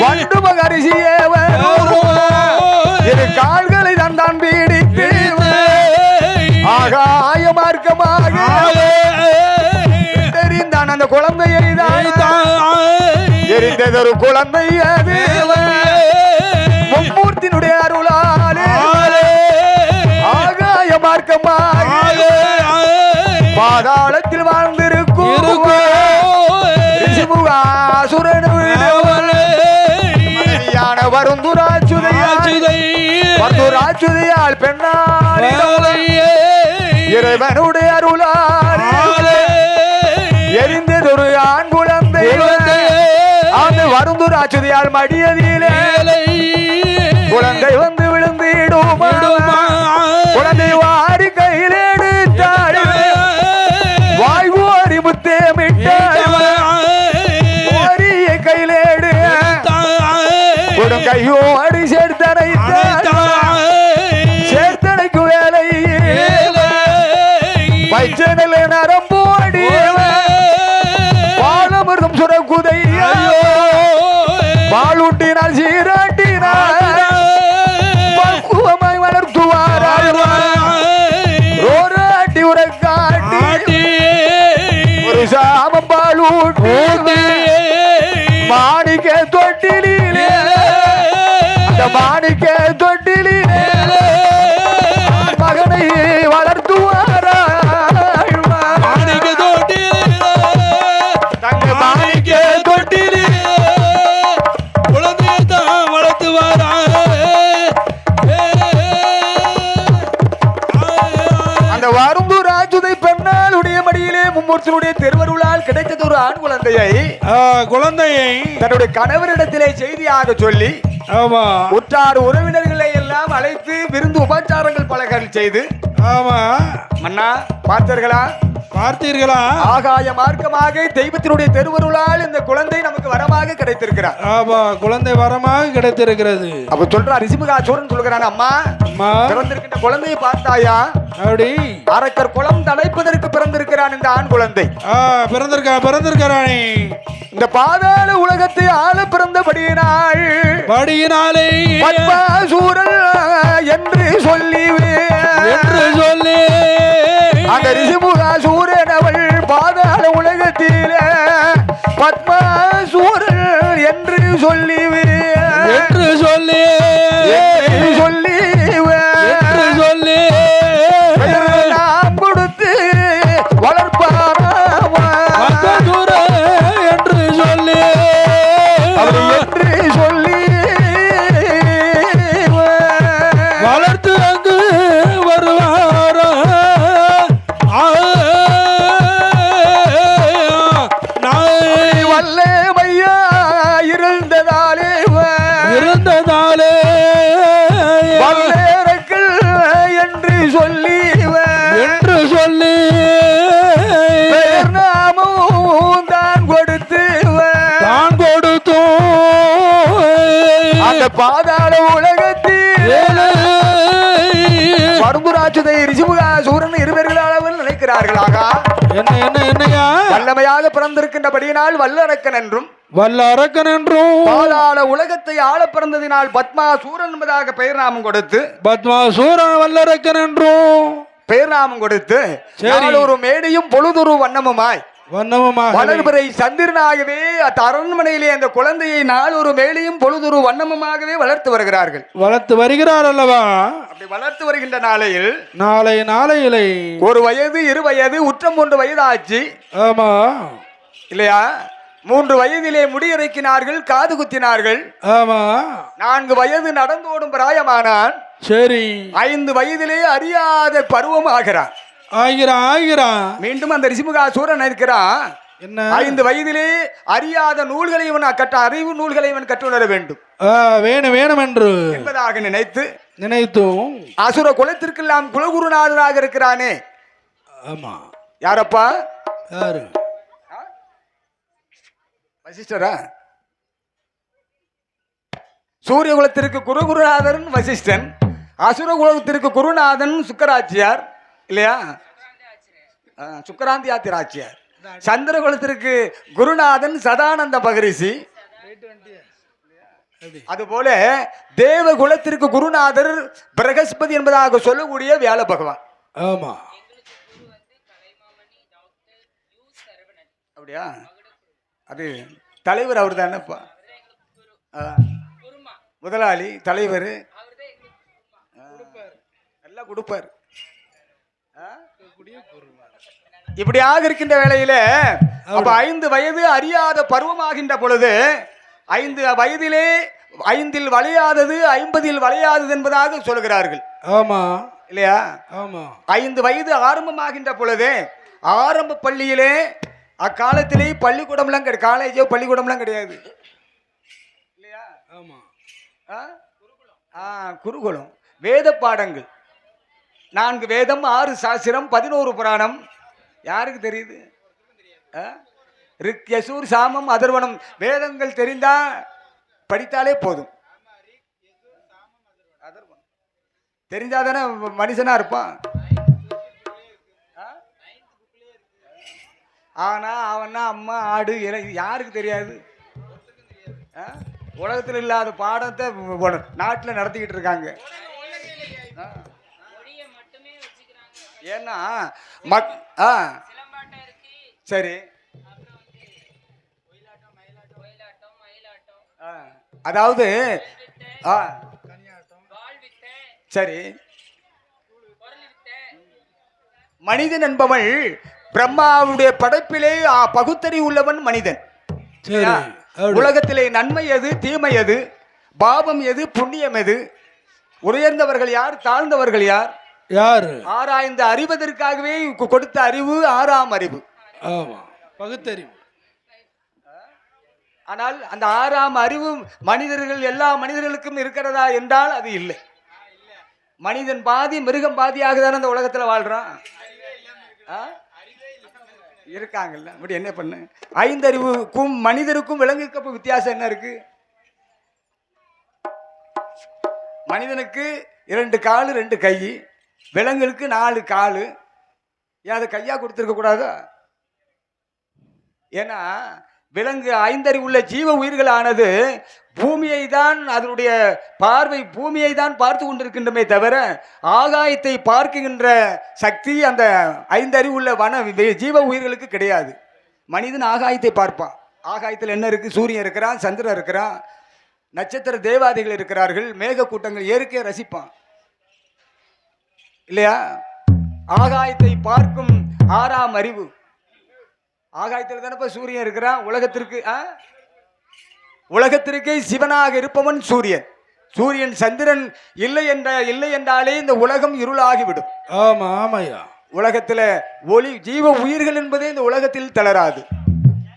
வண்டு மகரிஷிய இரு கால்களை தான் பீடித்து ஆகாய மார்க்கமாக தெரிந்தான். அந்த குழந்தை எரிந்ததொரு குழந்தை அது மும்மூர்த்தியினுடைய அருளாலே ஆகாய மார்க்கமாக பாதாளத்தில் வாழ்ந்திருக்கும் வருந்துராச்சுதையால் பெண்ணால் இறைவனுடைய அருளாலே எரிந்ததொரு ஆண் குழந்தை அந்த வருந்துராச்சுதையால் மடியதிலே குழந்தை வந்து விழுந்திடும். குழந்தை வாரி கையில் எடுத்தாள், வாய் ஓரி முத்தமிட்டாள். ஓரியை கையில் எடு கையோடு சேர்த்தனைக்கு வேலை பச்சனல நரம்போடி பாலமிருந்தும் சுரக்குதையா பாலூட்டினால் சீராட்டினார் பக்குவமாய் வளர்த்துவாராட்டி உரக்காட்டி ஒரு சாமம் பாலூட்டி மாணிக்க தொட்டிலே மாணிக்க தொட்டிலே மகனை வளர்த்துவாரா மாணிக்க தொட்டிலே குழந்தையத்தான் வளர்த்துவாரா. அந்த வருந்துராஜுதை பெண்ணாளுடைய மடியிலே மும்மூர்த்தியுடைய திருவருளால் கிடைத்தது ஒரு ஆண் குழந்தையை தன்னுடைய கணவரிடத்திலே செய்தியாக சொல்லி உற்றார் உறவினர்களை எல்லாம் அழைத்து விருந்து உபச்சாரங்கள் பலகள் செய்து மன்னா பார்த்தீர்களா ஆகாய மார்க்கமாக தெய்வத்தினுடைய திருவருளால் இந்த குழந்தை நமக்கு வரமாக கிடைத்திருக்கிறார். குழந்தை வரமாக கிடைத்திருக்கிறது. அப்ப சொல்றார் ரிஷிமுகாசூரன் சொல்கிறான், அம்மா பிறந்திருக்கின்ற குழந்தையை பார்த்தாயா? அப்படி அரக்கர் குளம் தடைப்பதற்கு பிறந்திருக்கிறான் இந்த ஆண் குழந்தை. பிறந்திருக்கிறானே இந்த பாதாள உலகத்தை ஆள பிறந்தபடியினாலே பத்மாசூரன் என்று சொல்லி அந்த ரிஷிமுகாசூரன் அவள் பாதாள உலகத்திலே பத்மாசூரன் என்று சொல்லி என்று சொல்லி சொல்லி என்று சொல்லி நாம் கொடுத்து வளர்ப்பாராவா பக்கதூர என்று சொல்லி அப்படி என்று சொல்லி வளர்த்து அங்கு வருவாரா வல்லமையா இருந்ததாலே இருந்ததாலே வல்லேரக்கள் என்று சொல்லி என்று சொல்லி நாமும் தான் கொடுத்து தான் கொடுத்தோம் அந்த பாதாள உலகத்தில் பரம்புராட்சதை ரிஷிமுகா சூரன் இருவர்கள் அளவில் நினைக்கிறார்களாக என்ன என்ன என்னையா வல்லமையாக பிறந்திருக்கின்றபடியினால் வல்லரக்கன் என்றும் வல்ல அரக்கன் என்றும் பாதாள உலகத்தை ஆள பிறந்ததினால் பத்மா சூரன் என்பதாக பெயர் நாமம் கொடுத்து பத்மாசூரன் வல்லரக்கன் என்றும் பெயர் நாமம் கொடுத்து ஒரு மேடையும் பொழுதொரு வண்ணமுமாய் வண்ணமுமாக வளர்பிறை சந்திரனாகவே அந்த அரண்மனையிலே அந்த குழந்தையை நாளொரு மேலையும் பொழுதொரு வண்ணமுமாகவே வளர்த்து வருகிறார்கள் வளர்த்து வருகிறார் அல்லவா அப்படி வளர்த்து வருகின்ற நாளையில் நாளையிலே ஒரு வயது 2 வயது உற்றம் 1 வயது ஆச்சு ஆமா இல்லையா 3 வயதிலே முடியிறக்கினார்கள் காது குத்தினார்கள் ஆமா 4 வயது நடந்தோடும் பிராயமானான் சரி 5 வயதிலே அறியாத பருவம் ஆகிறான் ஆகிறான் மீண்டும் அந்த ரிஷிமுகா சூரன் இருக்கிறான் என்ன 5 வயதிலே அறியாத நூல்களை இவன் அறிவு நூல்களை இவன் கற்றுணர வேண்டும் வேணும் என்று என்பதாக நினைத்தோம் அசுர குலத்திற்கெல்லாம் குலகுருநாதனாக இருக்கிறானே ஆமா யாரப்பா யாரு வசிஷ்டரா சூரிய குலத்திற்கு குருநாதன் வசிஷ்டன் அசுர குலத்திற்கு குருநாதன் சுக்கராச்சியார் இல்லையா சுக்கராந்தி ஆத்திராச்சியார் சந்திர குலத்திற்கு குருநாதன் சதானந்த பகரிஷி அதுபோல தேவ குலத்திற்கு குருநாதர் பிரகஸ்பதி என்பதாக சொல்லக்கூடிய வியாழ பகவான் ஆமா அப்படியா அது தலைவர் அவர் தானேப்பா முதலாளி தலைவர் எல்லாம் கொடுப்பார் இப்படியாக இருக்கின்ற வேளையில அப்ப 5 வயது அறியாத பருவமாகின்ற பொழுது 5 வயதிலே 5 வளையாதது 50 வளையாதது என்பதாக சொல்கிறார்கள் ஆமா இல்லையா ஆமா 5 வயது ஆரம்பமாகின்ற பொழுது ஆரம்ப பள்ளியிலே அக்காலத்திலே பள்ளிக்கூடம்லாம் காலேஜோ பள்ளிக்கூடம்லாம் கிடையாது இல்லையா ஆமா குருகுலம் வேத பாடங்கள் 4 வேதம் 6 சாஸ்திரம் 11 புராணம் யாருக்கு தெரியுது ரிக் யசூர் சாமம் அதர்வனம் வேதங்கள் தெரிந்தா படித்தாலே போதும் தெரிஞ்சாதானே மனுஷனா இருப்பான் ஆனா அவனா அம்மா ஆடு யாருக்கு தெரியாது உலகத்தில் இல்லாத பாடத்தை நாட்டில் நடத்திக்கிட்டு இருக்காங்க ஏன்னா சரி அதாவது சரி மனிதன் என்பவன் பிரம்மாவுடைய படைப்பிலே பகுத்தறிவு உள்ளவன் மனிதன். உலகத்திலே நன்மை எது தீமை எது பாவம் எது புண்ணியம் எது உயர்ந்தவர்கள் யார் தாழ்ந்தவர்கள் யார் யாரு ஆராய்ந்து அறிவதற்காகவே கொடுத்த அறிவு ஆறாம் அறிவு. ஆமா பகுத்தறிவு. ஆனால் அந்த ஆறாம் அறிவு மனிதர்கள் எல்லா மனிதர்களுக்கும் இருக்கிறதா என்றால் அது இல்லை. மனிதன் பாதி மிருகம் பாதியாக தானே அந்த உலகத்துல வாழ்றான். இருக்காங்கல்ல அப்படி என்ன பண்ண ஐந்தறிவுக்கும் மனிதருக்கும் விலங்குக்கும் வித்தியாசம் என்ன இருக்கு? மனிதனுக்கு 2 காலு 2 கை, விலங்குகளுக்கு 4 காலு. ஏன் அதை கையா கொடுத்துருக்க கூடாதா? ஏன்னா விலங்கு ஐந்தறிவுள்ள ஜீவ உயிர்களானது பூமியை தான் அதனுடைய பார்வை பூமியை தான் பார்த்து கொண்டிருக்கின்றமே தவிர ஆகாயத்தை பார்க்கின்ற சக்தி அந்த ஐந்தறிவுள்ள வன ஜீவ உயிர்களுக்கு கிடையாது. மனிதன் ஆகாயத்தை பார்ப்பான். ஆகாயத்தில் என்ன இருக்கு? சூரியன் இருக்கிறான், சந்திரன் இருக்கிறான், நட்சத்திர தேவாதிகள் இருக்கிறார்கள். மேக கூட்டங்கள் இயற்கையை ரசிப்பான் இல்லையா? ஆகாயத்தை பார்க்கும் ஆறாம் அறிவு. ஆகாயத்தில் தானப்ப சூரியன் இருக்கிறான். உலகத்திற்கே சிவனாக இருப்பவன் சூரியன். சூரியன் சந்திரன் இல்லை என்றாலே இந்த உலகம் இருளாகிவிடும். ஆமா ஆமாயா. உலகத்துல ஒளி ஜீவ உயிர்கள் என்பதே இந்த உலகத்தில் தளராது.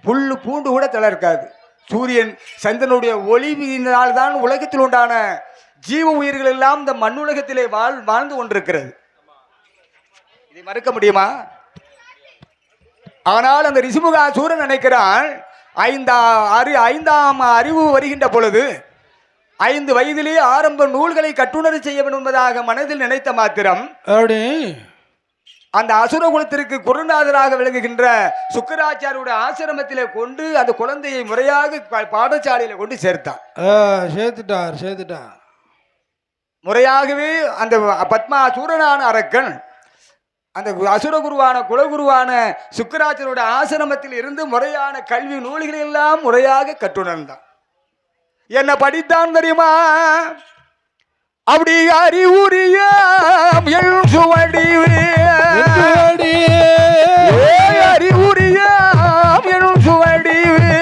புல்லு பூண்டு கூட தளர்க்காது. சூரியன் சந்திரனுடைய ஒளிவினால்தான் உலகத்தில் உண்டான ஜீவ உயிர்கள் எல்லாம் இந்த மண்ணுலகத்திலே வாழ்ந்து கொண்டிருக்கிறது. இதை மறுக்க முடியுமா? ஆனால் அந்த ரிஷிமுகாசூரன் நினைக்கிறான், ஐந்தாம் அறிவு வருகின்ற பொழுது 5 வயதிலே ஆரம்ப நூல்களை கட்டுணர செய்ய வேண்டும் என்பதாக மனதில் நினைத்த மாத்திரம் அந்த அசுர குலத்திற்கு குருநாதராக விளங்குகின்ற சுக்கராச்சாரியுடைய ஆசிரமத்திலே கொண்டு அந்த குழந்தையை முறையாக பாடசாலையில கொண்டு சேர்த்தார். முறையாகவே அந்த பத்மாசூரனான அரக்கன் அந்த அசுரகுருவான குலகுருவான சுக்கராச்சாரியுடைய ஆசிரமத்தில் இருந்து முறையான கல்வி நூல்களை எல்லாம் முறையாக கற்றுணர்ந்தான். என்ன படித்தான் தெரியுமா? அப்படி அறிவுரிய சுவடிவே அறிவுரிய சுவடிவே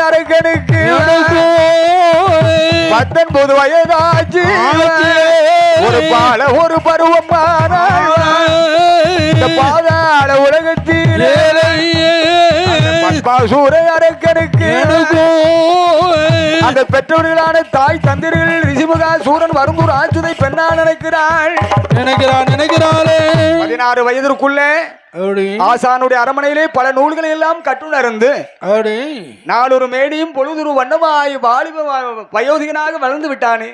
அரக்கனுக்கு 19 வயதாச்சு. ஒரு பருவமான பாதாள உலகத்தில் பத்மாசூர அரக்கனுக்கு அந்த பெற்றோர்களான தாய் தந்திரிகள் ரிஷிமுகாசூரன் வரும்பூர் ஆச்சுதை பெண்ணா நினைக்கிறாள். 16 வயதிற்குள்ளே ஆசானுடைய அரமனையிலே பல நூல்களை எல்லாம் கற்றுணர்ந்து நாளொரு மேடியும் பொழுதொரு வண்ணமாய் வாலிப வயோதிகனாக வளர்ந்து விட்டானே.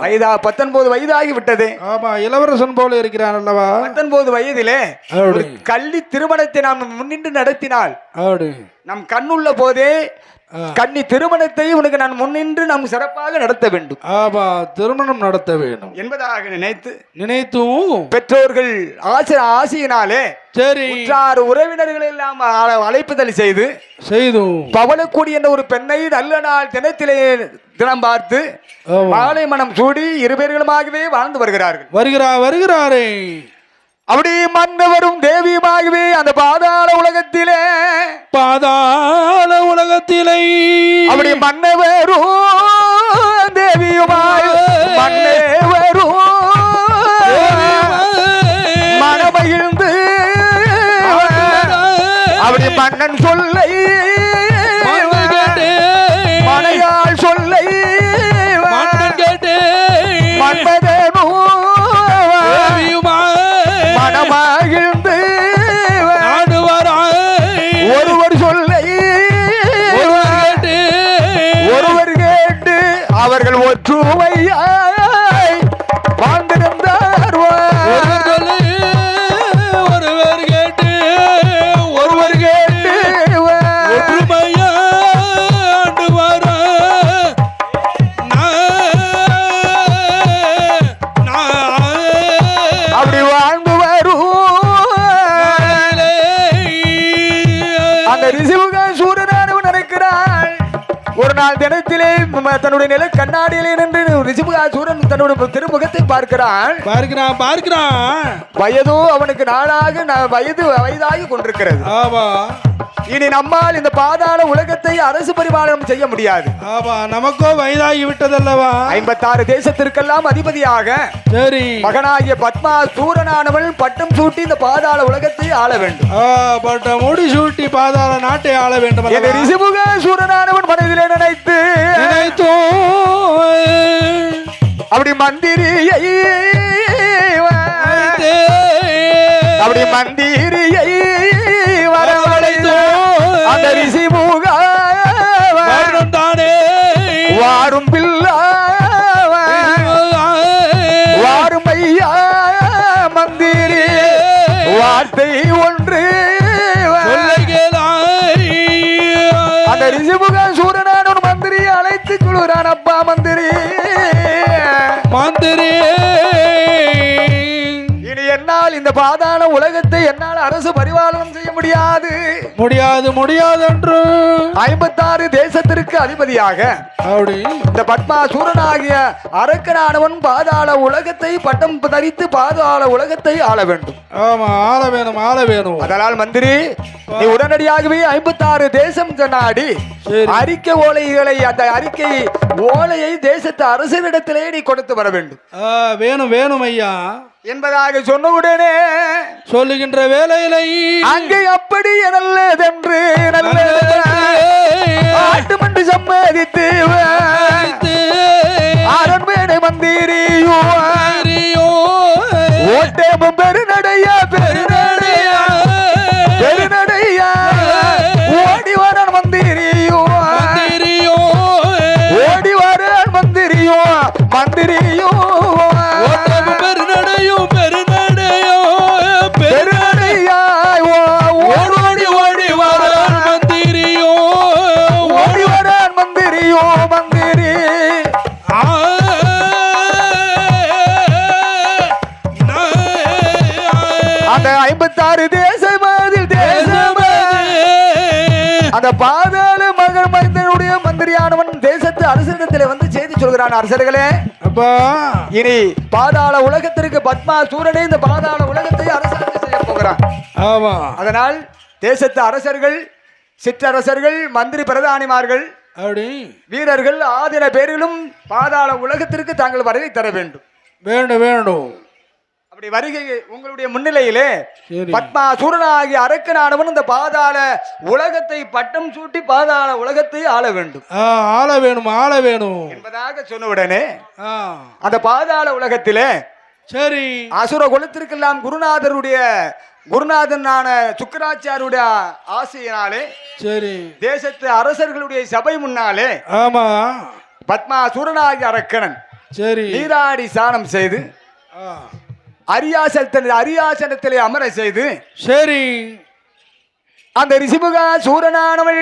வயதா 19 வயதாகி விட்டது. இளவரசன் போல இருக்கிறான் அல்லவா? 19 வயதிலே கள்ளி திருமணத்தை நாம் முன்னின்று நடத்தினால் நம் கண்ணுள்ள போதே கன்னி திருமணத்தை உனக்கு நான் முன்னின்று நாம் சிறப்பாக நடத்த வேண்டும். திருமணம் நடத்த வேண்டும் என்பதாக நினைத்து பெற்றோர்கள் ஆசையினாலே சரி உறவினர்கள் எல்லாம் அழைப்புதல் செய்து பவளக்குடி என்ற ஒரு பெண்ணை நல்ல நாள் தினத்திலே தினம் பார்த்து மாலை மனம் சூடி 2 பேர்களுமாகவே வாழ்ந்து வருகிறாரே. அப்படி மன்னவரும் தேவியுமாகவே அந்த பாதாள உலகத்திலே அப்படி மன்னவரும் தேவியுமாய் மன்னவரும் மனமகிழ்ந்து அப்படி மன்னன் சொல்லை அவர்கள் ஒற்றுமையாய் வாழ்ந்திருந்தார் ஒருவர் கேட்டு ஒருவர் கேட்டு ஒற்றுமையாண்டு வர அப்படி வாழ்ந்து வரும் அந்த ரிசிவுக சூரனானவன் நினைக்கிறாள். ஒரு நாள் தினத்திலே தன்னுடைய நில கண்ணாடியிலே நின்று ரிசிபுகாசூரன் தன்னுடைய திருமுகத்தை பார்க்கிறான். வயதோ அவனுக்கு நாளாக வயதாகி கொண்டிருக்கிறது. இனி நம்மால் இந்த பாதாள உலகத்தை அரசு பரிபாலனம் செய்ய முடியாது. நமக்கோ வயதாகி விட்டதல்லவா. 56 தேசத்திற்கெல்லாம் அதிபதியாக சரி மகனாகிய பத்மா சூரனானவள் பட்டம் சூட்டி இந்த பாதாள உலகத்தை ஆள வேண்டும். பட்டம் முடி சூட்டி பாதாள நாட்டை ஆள வேண்டும். ரிசிபுக சூரனானவன் மனதிலே நினைத்து அப்படி மந்திரியை வரவழைத்து அந்த ரிசிபுக வாரும் பிள்ளை வாரும் ஐயா மந்திரி வார்த்தை ஒன்று அந்த ரிசிபுக சூரனான ஒரு மந்திரி அழைத்து சொல்லுறான். அப்பா மந்திரி இனி என்னால் இந்த பாதாள உலகத்தை என்னால் அரசு பரிபாலனம் செய்ய முடியாது என்று 56 தேசத்திற்கு அதிபதியாக இந்த பத்மாசூரனாகிய அரக்கனானவன் பாதாள உலகத்தை பட்டம் தரித்து பாதாள உலகத்தை ஆள வேண்டும். ஆள வேணும். அதனால் மந்திரி நீ உடனடியாகவே 56 தேசம் நாடி அறிக்கை ஓலைகளை அந்த அறிக்கை ஓலையை தேசத்து அரசனிடத்திலே நீ கொடுத்து வர வேண்டும். வேணும் ஐயா என்பதாக சொன்னவுடனே சொல்லுகின்ற வேலையிலை அங்கே அப்படி நல்லதென்று ஆட்டு மண்டு சம்மதித்து அரண்மனை மந்திரியோ ஓட்டமும் பெருநடையா ஓடி வரான் மந்திரியோ ஓடி வரான் மந்திரியோ அந்த 56 அந்த பாதாள மகன் மைந்தனுடைய மந்திரியானவன் தேசத்து அரசனிடத்திலே வந்து செய்தி சொல்கிறான். அரசர்களே இனி பாதாள உலகத்திற்கு பத்மாசூரனே இந்த பாதாள உலகத்தை அரசாட்சி செய்ய போகிறான். அதனால் தேசத்து அரசர்கள் சிற்றரசர்கள் மந்திரி பிரதானிமார்கள் வீரர்கள் ஆதின பேரிலும் பாதாள உலகத்திற்கு தாங்கள் வருகை தர வேண்டும். அப்படி வருகை உங்களுடைய முன்னிலையிலே பத்மாசூரனாகிய அரக்கனானவன் இந்த பாதாள உலகத்தை பட்டம் சூட்டி பாதாள உலகத்தை ஆள வேண்டும். ஆள வேணும் என்பதாக சொன்னவுடனே அந்த பாதாள உலகத்திலே சரி அசுர குலத்திற்கெல்லாம் குருநாதனான சுக்கராச்சாரியுடைய ஆசையினாலே சரி தேசத்து அரசர்களுடைய சபை முன்னாலே பத்மாசூரனாகிய அரக்கணன் சரி நீராடி ஸ்நானம் செய்து அரியாசனத்திலே அமர செய்து சரி அந்த ரிசிபுகா சூரனானவள்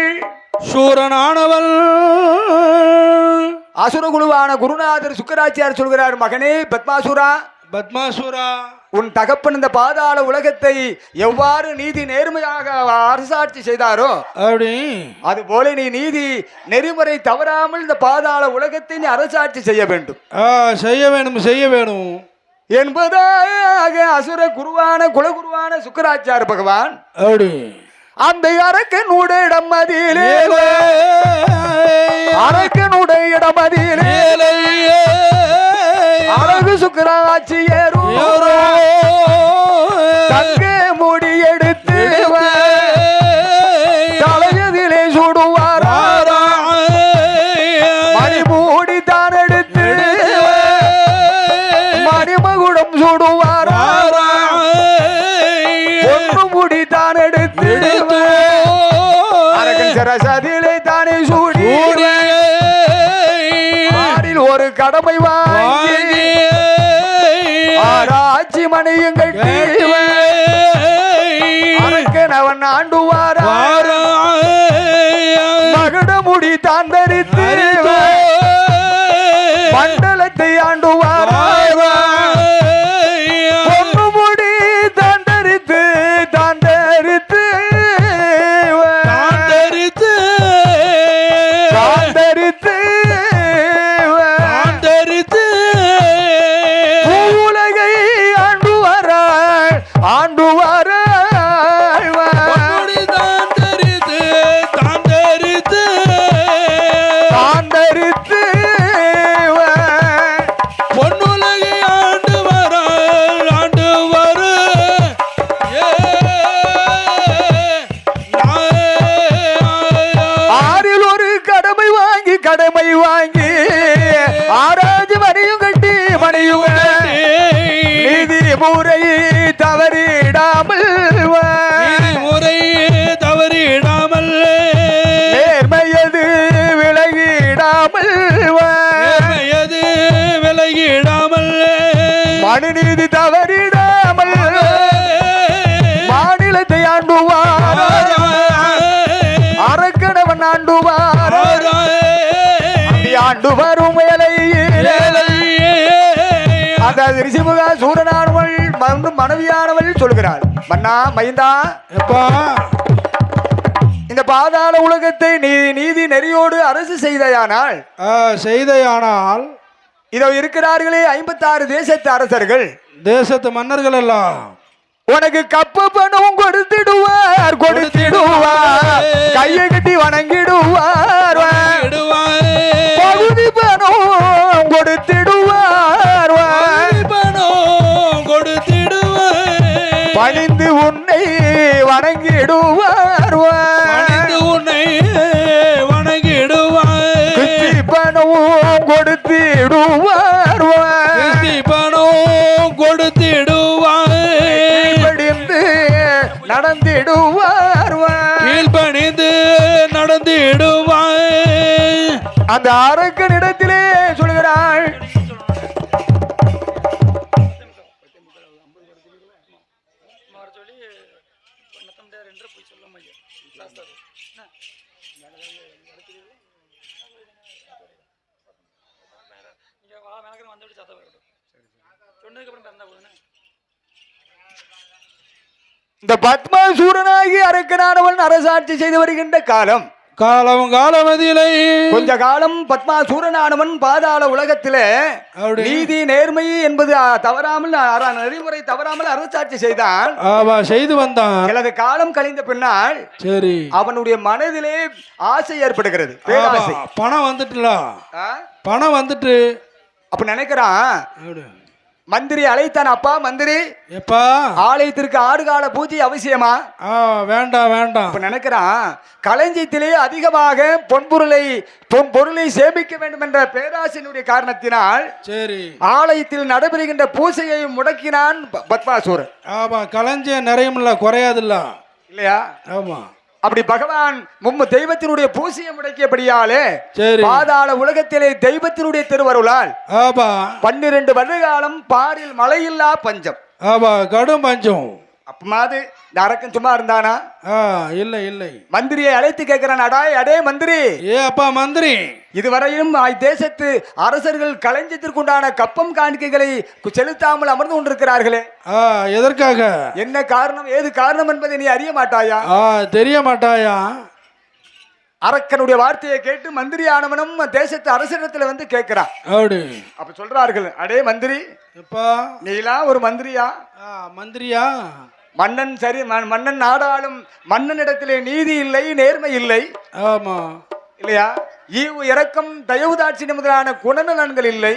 அசுரகுழுவான குருநாதர் சுக்கராச்சார் சொல்கிறார். மகனே பத்மாசூரா உன் தகப்பன் இந்த பாதாள உலகத்தை எவ்வாறு நீதி நேர்மையாக அரசாட்சி செய்தாரோ அது போல நீ நீதி நெறிமுறை தவறாமல் இந்த பாதாள உலகத்தை நீ அரசாட்சி செய்ய வேண்டும். செய்ய வேணும் என்பதாக அசுர குலகுருவான சுக்கராச்சார பகவான் அந்த அரக்கனுடைய இடமதியிலே அழகு சுக்கராட்சியரோ தங்க முடி எடுத்து தலையதிலே சுடுவார் மணிமூடி தான் எடுத்து மணிமகுடம் சுடுவார் பொண்ணு முடி தான் எடுத்து அரக்கன் சரசதிலே தானே சூடி கடமை வாங்கி ஆராய்ச்சி மணியும் கட்டி அரக்கனவன் ஆண்டுவாரா மகட முடி தான் தரித்து மண்டலத்தை ஆண்டுவாரா பொண்ணு முடி தான் தரித்து உலகை ஆண்டுவாராய் கடமை வாங்கி ஆராய்ச்சி மணியும் கட்டி நீதி முறை தவறிடாமல் நேர்மையது விலகிடாமல் மனுநீதி தவறிடாமல் மாநிலத்தை ஆண்டுவார் அரக்கணவன் ஆண்டுவார் ஆண்டு வரும் வேலையிலே அந்த ரிஷிமுக சூரனானவள் மனைவியானவள் சொல்கிறாள் மன்னா மைந்தா எப்பா இந்த பாதாள உலகத்தை நீதி நெறியோடு அரசு செய்தையானால் இதோ இருக்கிறார்களே 56 தேசத்து அரசர்கள் தேசத்து மன்னர்கள் எல்லாம் உனக்கு கப்ப பணம் கொடுத்திடுவார் கையை கட்டி வணங்கிடுவார் பகுதி பணம் கொடுத்திடுவார் பணிந்து உன்னை வணங்கிடுவார் குச்சி பணம் கொடுத்திடுவார் நடந்திடுவார் அந்த அரக்கனிடத்திலே சொல்கிறாள் இந்த பத்மாசூரனாகி அரக்கனானவன் அரசாட்சி செய்து வருகின்ற காலமதியிலே கொஞ்ச காலம் பத்மாசூரனானவன் பாதாள உலகத்திலே நீதி நேர்மை என்பது தவறாமல் நெறிமுறை தவறாமல் அரசாட்சி செய்தான் செய்து வந்தான் சிலது காலம் கழிந்த பின்னால் சரி அவனுடைய மனதிலே ஆசை ஏற்படுகிறது பணம் வந்துட்டு அப்ப நினைக்கிறான் மந்திரி அழைத்தான் அப்பா மந்திரி எப்பா ஆலயத்திற்கு ஆறுகால பூஜை அவசியமா வேண்டாம் நினைக்கிறான் களஞ்சியத்திலே அதிகமாக பொருளை சேமிக்க வேண்டும் என்ற பேராசையினுடைய காரணத்தினால் சரி ஆலயத்தில் நடைபெறுகின்ற பூஜையை முடக்கினான் பத்மாசூரன் களஞ்சியம் நிறைய குறையாதுல்ல இல்லையா ஆமா அப்படி பகவான் தெய்வத்தினுடைய பூசியம் முடக்கியபடியாலே பாதாள உலகத்திலே தெய்வத்தினுடைய திருவருளால் 12 வருடகாலம் பாரில் மழையில்லா பஞ்சம் கடும் பஞ்சம் அப்பமாது இந்த அரக்கன் சும்மா இருந்தானா இல்லை மந்திரியை அழைத்து கேட்கிறான் அடே மந்திரி அப்பா மந்திரி இதுவரையும் தேசத்து அரசர்கள் களஞ்சியத்திற்குண்டான கப்பம் காணிக்கைகளை செலுத்தாமல் அமர்ந்து கொண்டிருக்கிறார்களே எதற்காக என்ன காரணம் ஏது காரணம் என்பதை நீ அறிய மாட்டாயா தெரிய மாட்டாயா அரக்கனுடைய வார்த்தையை கேட்டு மந்திரி ஆனவனும் தேசத்து அரசரிடத்துல வந்து கேட்கிறான் அப்ப சொல்றார்கள் அடே மந்திரி நீலாம் ஒரு மந்திரியா மன்னன் சரி மன்னன் நாடாளும் மன்னனிடத்திலே நீதி இல்லை நேர்மை இல்லை இல்லையா ஈவு இரக்கம் தயவுதாட்சி முதலான குணநலன்கள் இல்லை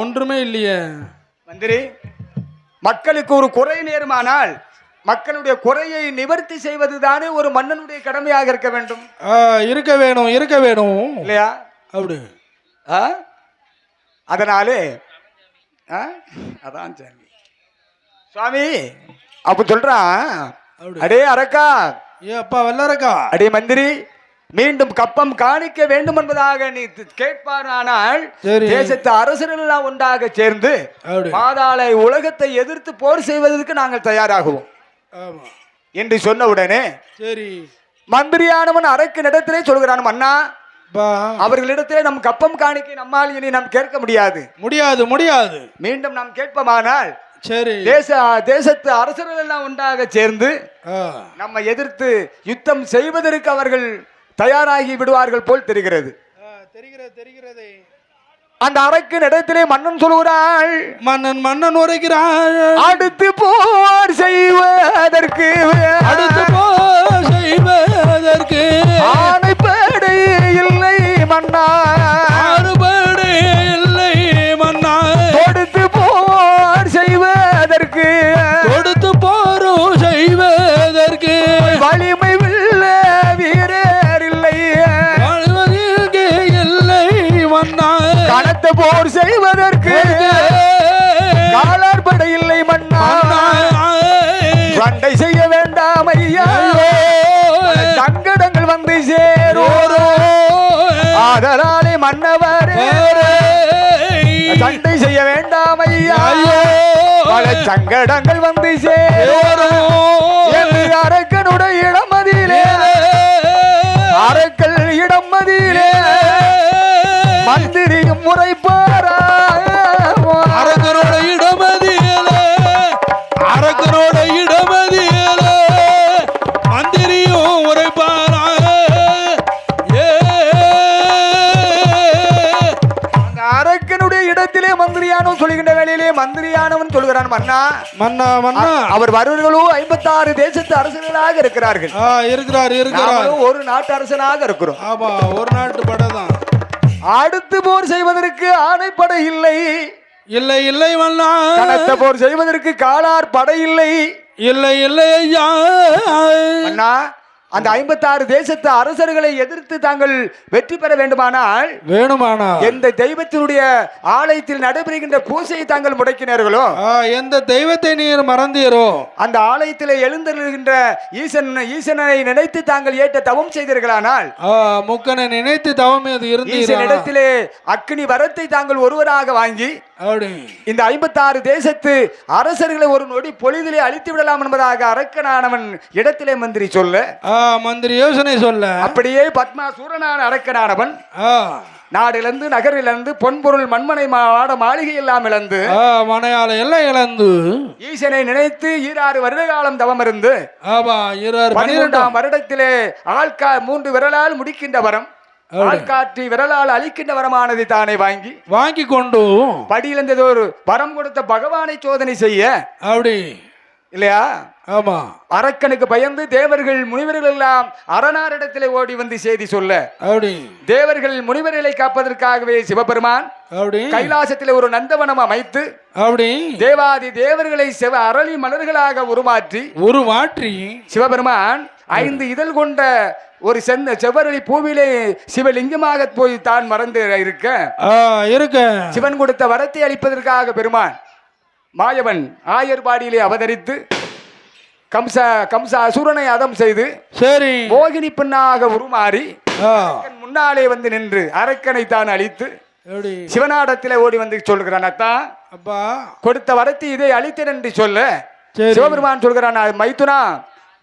ஒன்றுமே இல்லையே மந்திரி மக்களுக்கு ஒரு குறை நேருமானால் மக்களுடைய குறையை நிவர்த்தி செய்வதுதானே ஒரு மன்னனுடைய கடமையாக இருக்க வேண்டும் இருக்க வேணும் இல்லையா அப்படி அதனாலே அதான் சுவாமி அப்ப சொல்றான் அடே அரக்கா அப்பா வல்லரக்கா அடே மந்திரி மீண்டும் கப்பம் காணிக்க வேண்டும் என்பதாக நீ கேட்பாரானால் தேசத்து அரசர்கள் எல்லாம் ஒன்றாக சேர்ந்து பாதாள உலகத்தை எதிர்த்து போர் செய்வதற்கு நாங்கள் தயாராகுவோம் என்று சொன்ன உடனே சரி மந்திரியானவன் அரக்கு இடத்திலே சொல்கிறான், மன்னா அவர்களிடத்திலே நம் கப்பம் காணிக்கை நம்மால் இனி நாம் கேட்க முடியாது முடியாது முடியாது மீண்டும் நாம் கேட்போமானால் சரி தேசத்து அரசர்கள் எல்லாம் ஒன்றாக சேர்ந்து நம்ம எதிர்த்து யுத்தம் செய்வதற்கு அவர்கள் தயாராகி விடுவார்கள் போல் தெரிகிறது. அந்த அரக்கின் இடத்திலே மன்னன் சொல்கிறாள், மன்னன் உரைக்கிறாள், அடுத்து போர் செய்வதற்கு ஆணைப்படை இல்லை மன்னா, ஆறுபடை இல்லை மன்னா, தொடுத்து போர் செய்வதற்கு வலிமை உள்ள வீரர் இல்லை, கனத்த போர் செய்வதற்கு காலார்படை இல்லை மன்னா, சண்டை செய்ய வேண்டாம் ஐயா, சங்கடங்கள் வந்து சேரும், அதனாலே மன்னவர் சண்டை செய்ய வேண்டாம் ஐயா, பல சங்கடங்கள் வந்து சேரும் என்று அரக்கனுடைய இடமதியிலே, அரக்கல் இடமதியிலே மந்திரியும் முறைப்பாரா, அரக்கனோட இடமதியில மந்திரியும் உரைப்பாரா. அந்த அரக்கனுடைய இடத்திலே மந்திரியானவன் சொல்கின்ற வேளையிலே மந்திரியானவன் சொல்கிறான், மன்னா மன்னா மன்னா அவர் வருவர்களோ 56 தேசத்து அரசர்களாக இருக்கிறார்கள். இருக்கிறார் ஒரு நாட்டு அரசனாக இருக்கிறோம். ஆமா, ஒரு நாட்டு படைதான். அடுத்து போர் செய்வதற்கு ஆணைப்படை இல்லை, இல்லை மன்னா, கனத்த போர் செய்வதற்கு காலார் படை இல்லை, இல்லை ஐயா அண்ணா. அந்த 56 தேசத்து அரசர்களை எதிர்த்து தாங்கள் வெற்றி பெற வேண்டுமானால் எந்த தெய்வத்தினுடைய ஆலயத்தில் நடைபெறுகின்ற பூசையை தாங்கள் முடக்கினீர்களோ, எந்த தெய்வத்தை நீர் மறந்தீரோ, அந்த ஆலயத்தில் எழுந்தருகின்ற ஈசனை நினைத்து தாங்கள் ஏற்ற தவம் செய்தீர்களானால், முக்கனை நினைத்து தவம் ஈசனிடத்திலே அக்னி வரத்தை தாங்கள் ஒருவராக வாங்கி இந்த 56 தேசத்து அரசர்களை ஒரு நொடி பொழுதிலே அழித்து விடலாம் என்பதாக அரக்கனானவன் இடத்திலே மந்திரி சொல்ல, மந்திரி யோசனை சொல்ல, அப்படியே பத்மாசூரனான அரக்கனானவன் நாடிலிருந்து நகரிலிருந்து பொன்பொருள் மண்மனை மாளிகை எல்லாம் இழந்து மனையால எல்லாம் இழந்து ஈசனை நினைத்து 26 வருட காலம் தவம் இருந்து 12ஆம் வருடத்திலே 3 விரலால் முடிக்கின்ற வரம், ஆள்காற்றி விரலால் அழிக்கின்ற வரமானதை தானே வாங்கி கொண்டு படியிலிருந்தது ஒரு வரம் கொடுத்த பகவானை சோதனை செய்ய அப்படி இல்லையா. ஆமா, அரக்கனுக்கு பயந்து தேவர்கள் முனிவர்கள் எல்லாம் அரணாரிடத்திலே ஓடி வந்து செய்தி சொல்ல, தேவர்கள் முனிவர்களை காப்பதற்காகவே சிவபெருமான் கைலாசத்திலே ஒரு நந்தவனம் அமைத்து தேவாதி தேவர்களை அரளி மலர்களாக உருமாற்றி சிவபெருமான் 5 இதழ் கொண்ட ஒரு செவ்வரளி பூவிலே சிவலிங்கமாக போய் தான் மறந்து இருக்க சிவன் கொடுத்த வரத்தை அளிப்பதற்காக பெருமான் மாயவன் ஆயர்பாடியிலே அவதரித்து கம்ச அசுரனை அதம் செய்து சரி மோகினி பெண்ணாக உருமாறி முன்னாலே வந்து நின்று அரக்கனை தான் அழித்து சிவனாடத்திலே ஓடி வந்து சொல்கிறான், அத்தா அப்பா கொடுத்த வரத்தை இதை அழித்தேன் என்று சொல்ல, சிவபெருமான் சொல்கிறான், மைத்துனா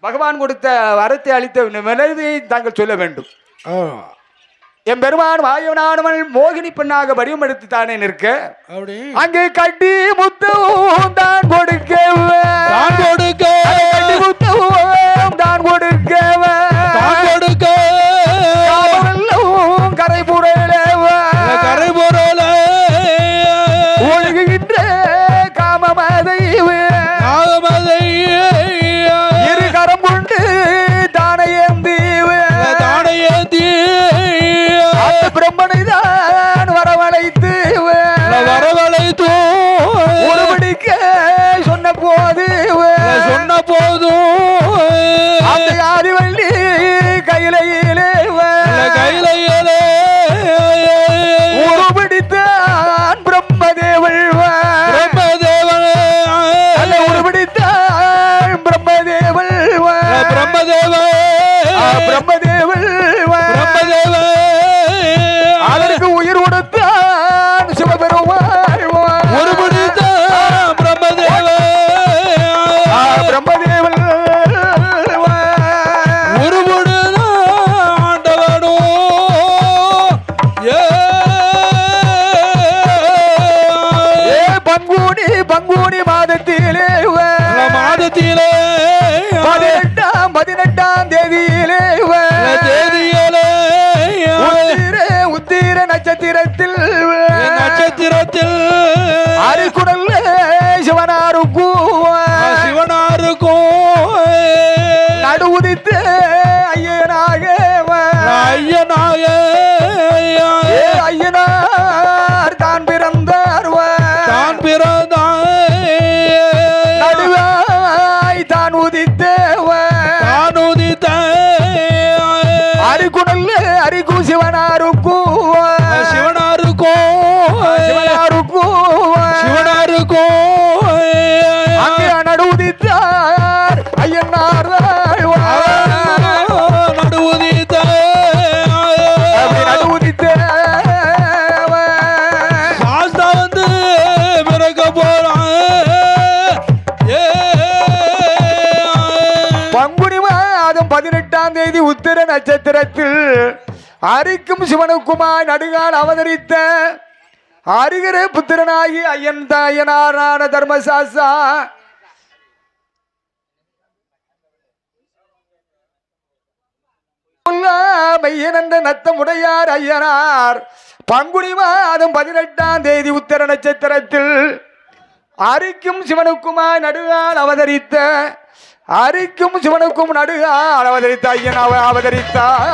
பகவான் கொடுத்த வரத்தை அளித்த விளைவை தாங்கள் சொல்ல வேண்டும். என் பெருமான் வாயவனானவன் மோகினி பெண்ணாக வடிவம் எடுத்து தானே நிற்க, அங்கே கட்டி முத்தவும் தான் கொடுக்க கரை புரல ஒழுகுகின்ற காமமதை இரு கரம் கொண்டு தானையேந்தி பிரம்மனை தான் வரவழைத்து ஒருபடிக்க மாதத்திலே மாதத்திலே 18ஆம் தேதியிலே உத்திர நட்சத்திரத்தில் அரிக்குடல் சிவனாருக்கும் நடு உதித்து ஐயனார் தான் பிறந்தார் நடுவாய் தான் உதித்தேவ அரிக்குடல் அரிக்கும் சிவனாருக்கும் அங்கே நடு உதித்தார் ஐயனார் நடு உதித்த வந்து பிறக்க போறான் பங்குனி மாதம் 18ஆம் தேதி உத்திர நட்சத்திரத்தில் அரிக்கும் சிவனுக்குமாய் நடுகால் அவதரித்த அரிகர புத்திரனாகி ஐயன் தாயனாரான தர்மசாஸ்தா மையன் என்ற நத்தமுடையார் ஐயனார் பங்குனி மாதம் 18ஆம் தேதி உத்திர நட்சத்திரத்தில் அரிக்கும் சிவனுக்குமாய் நடுகால் அவதரித்த அரிக்கும் சிவனுக்கும் நடுகால் அவதரித்த ஐயன் அவதரித்தார்.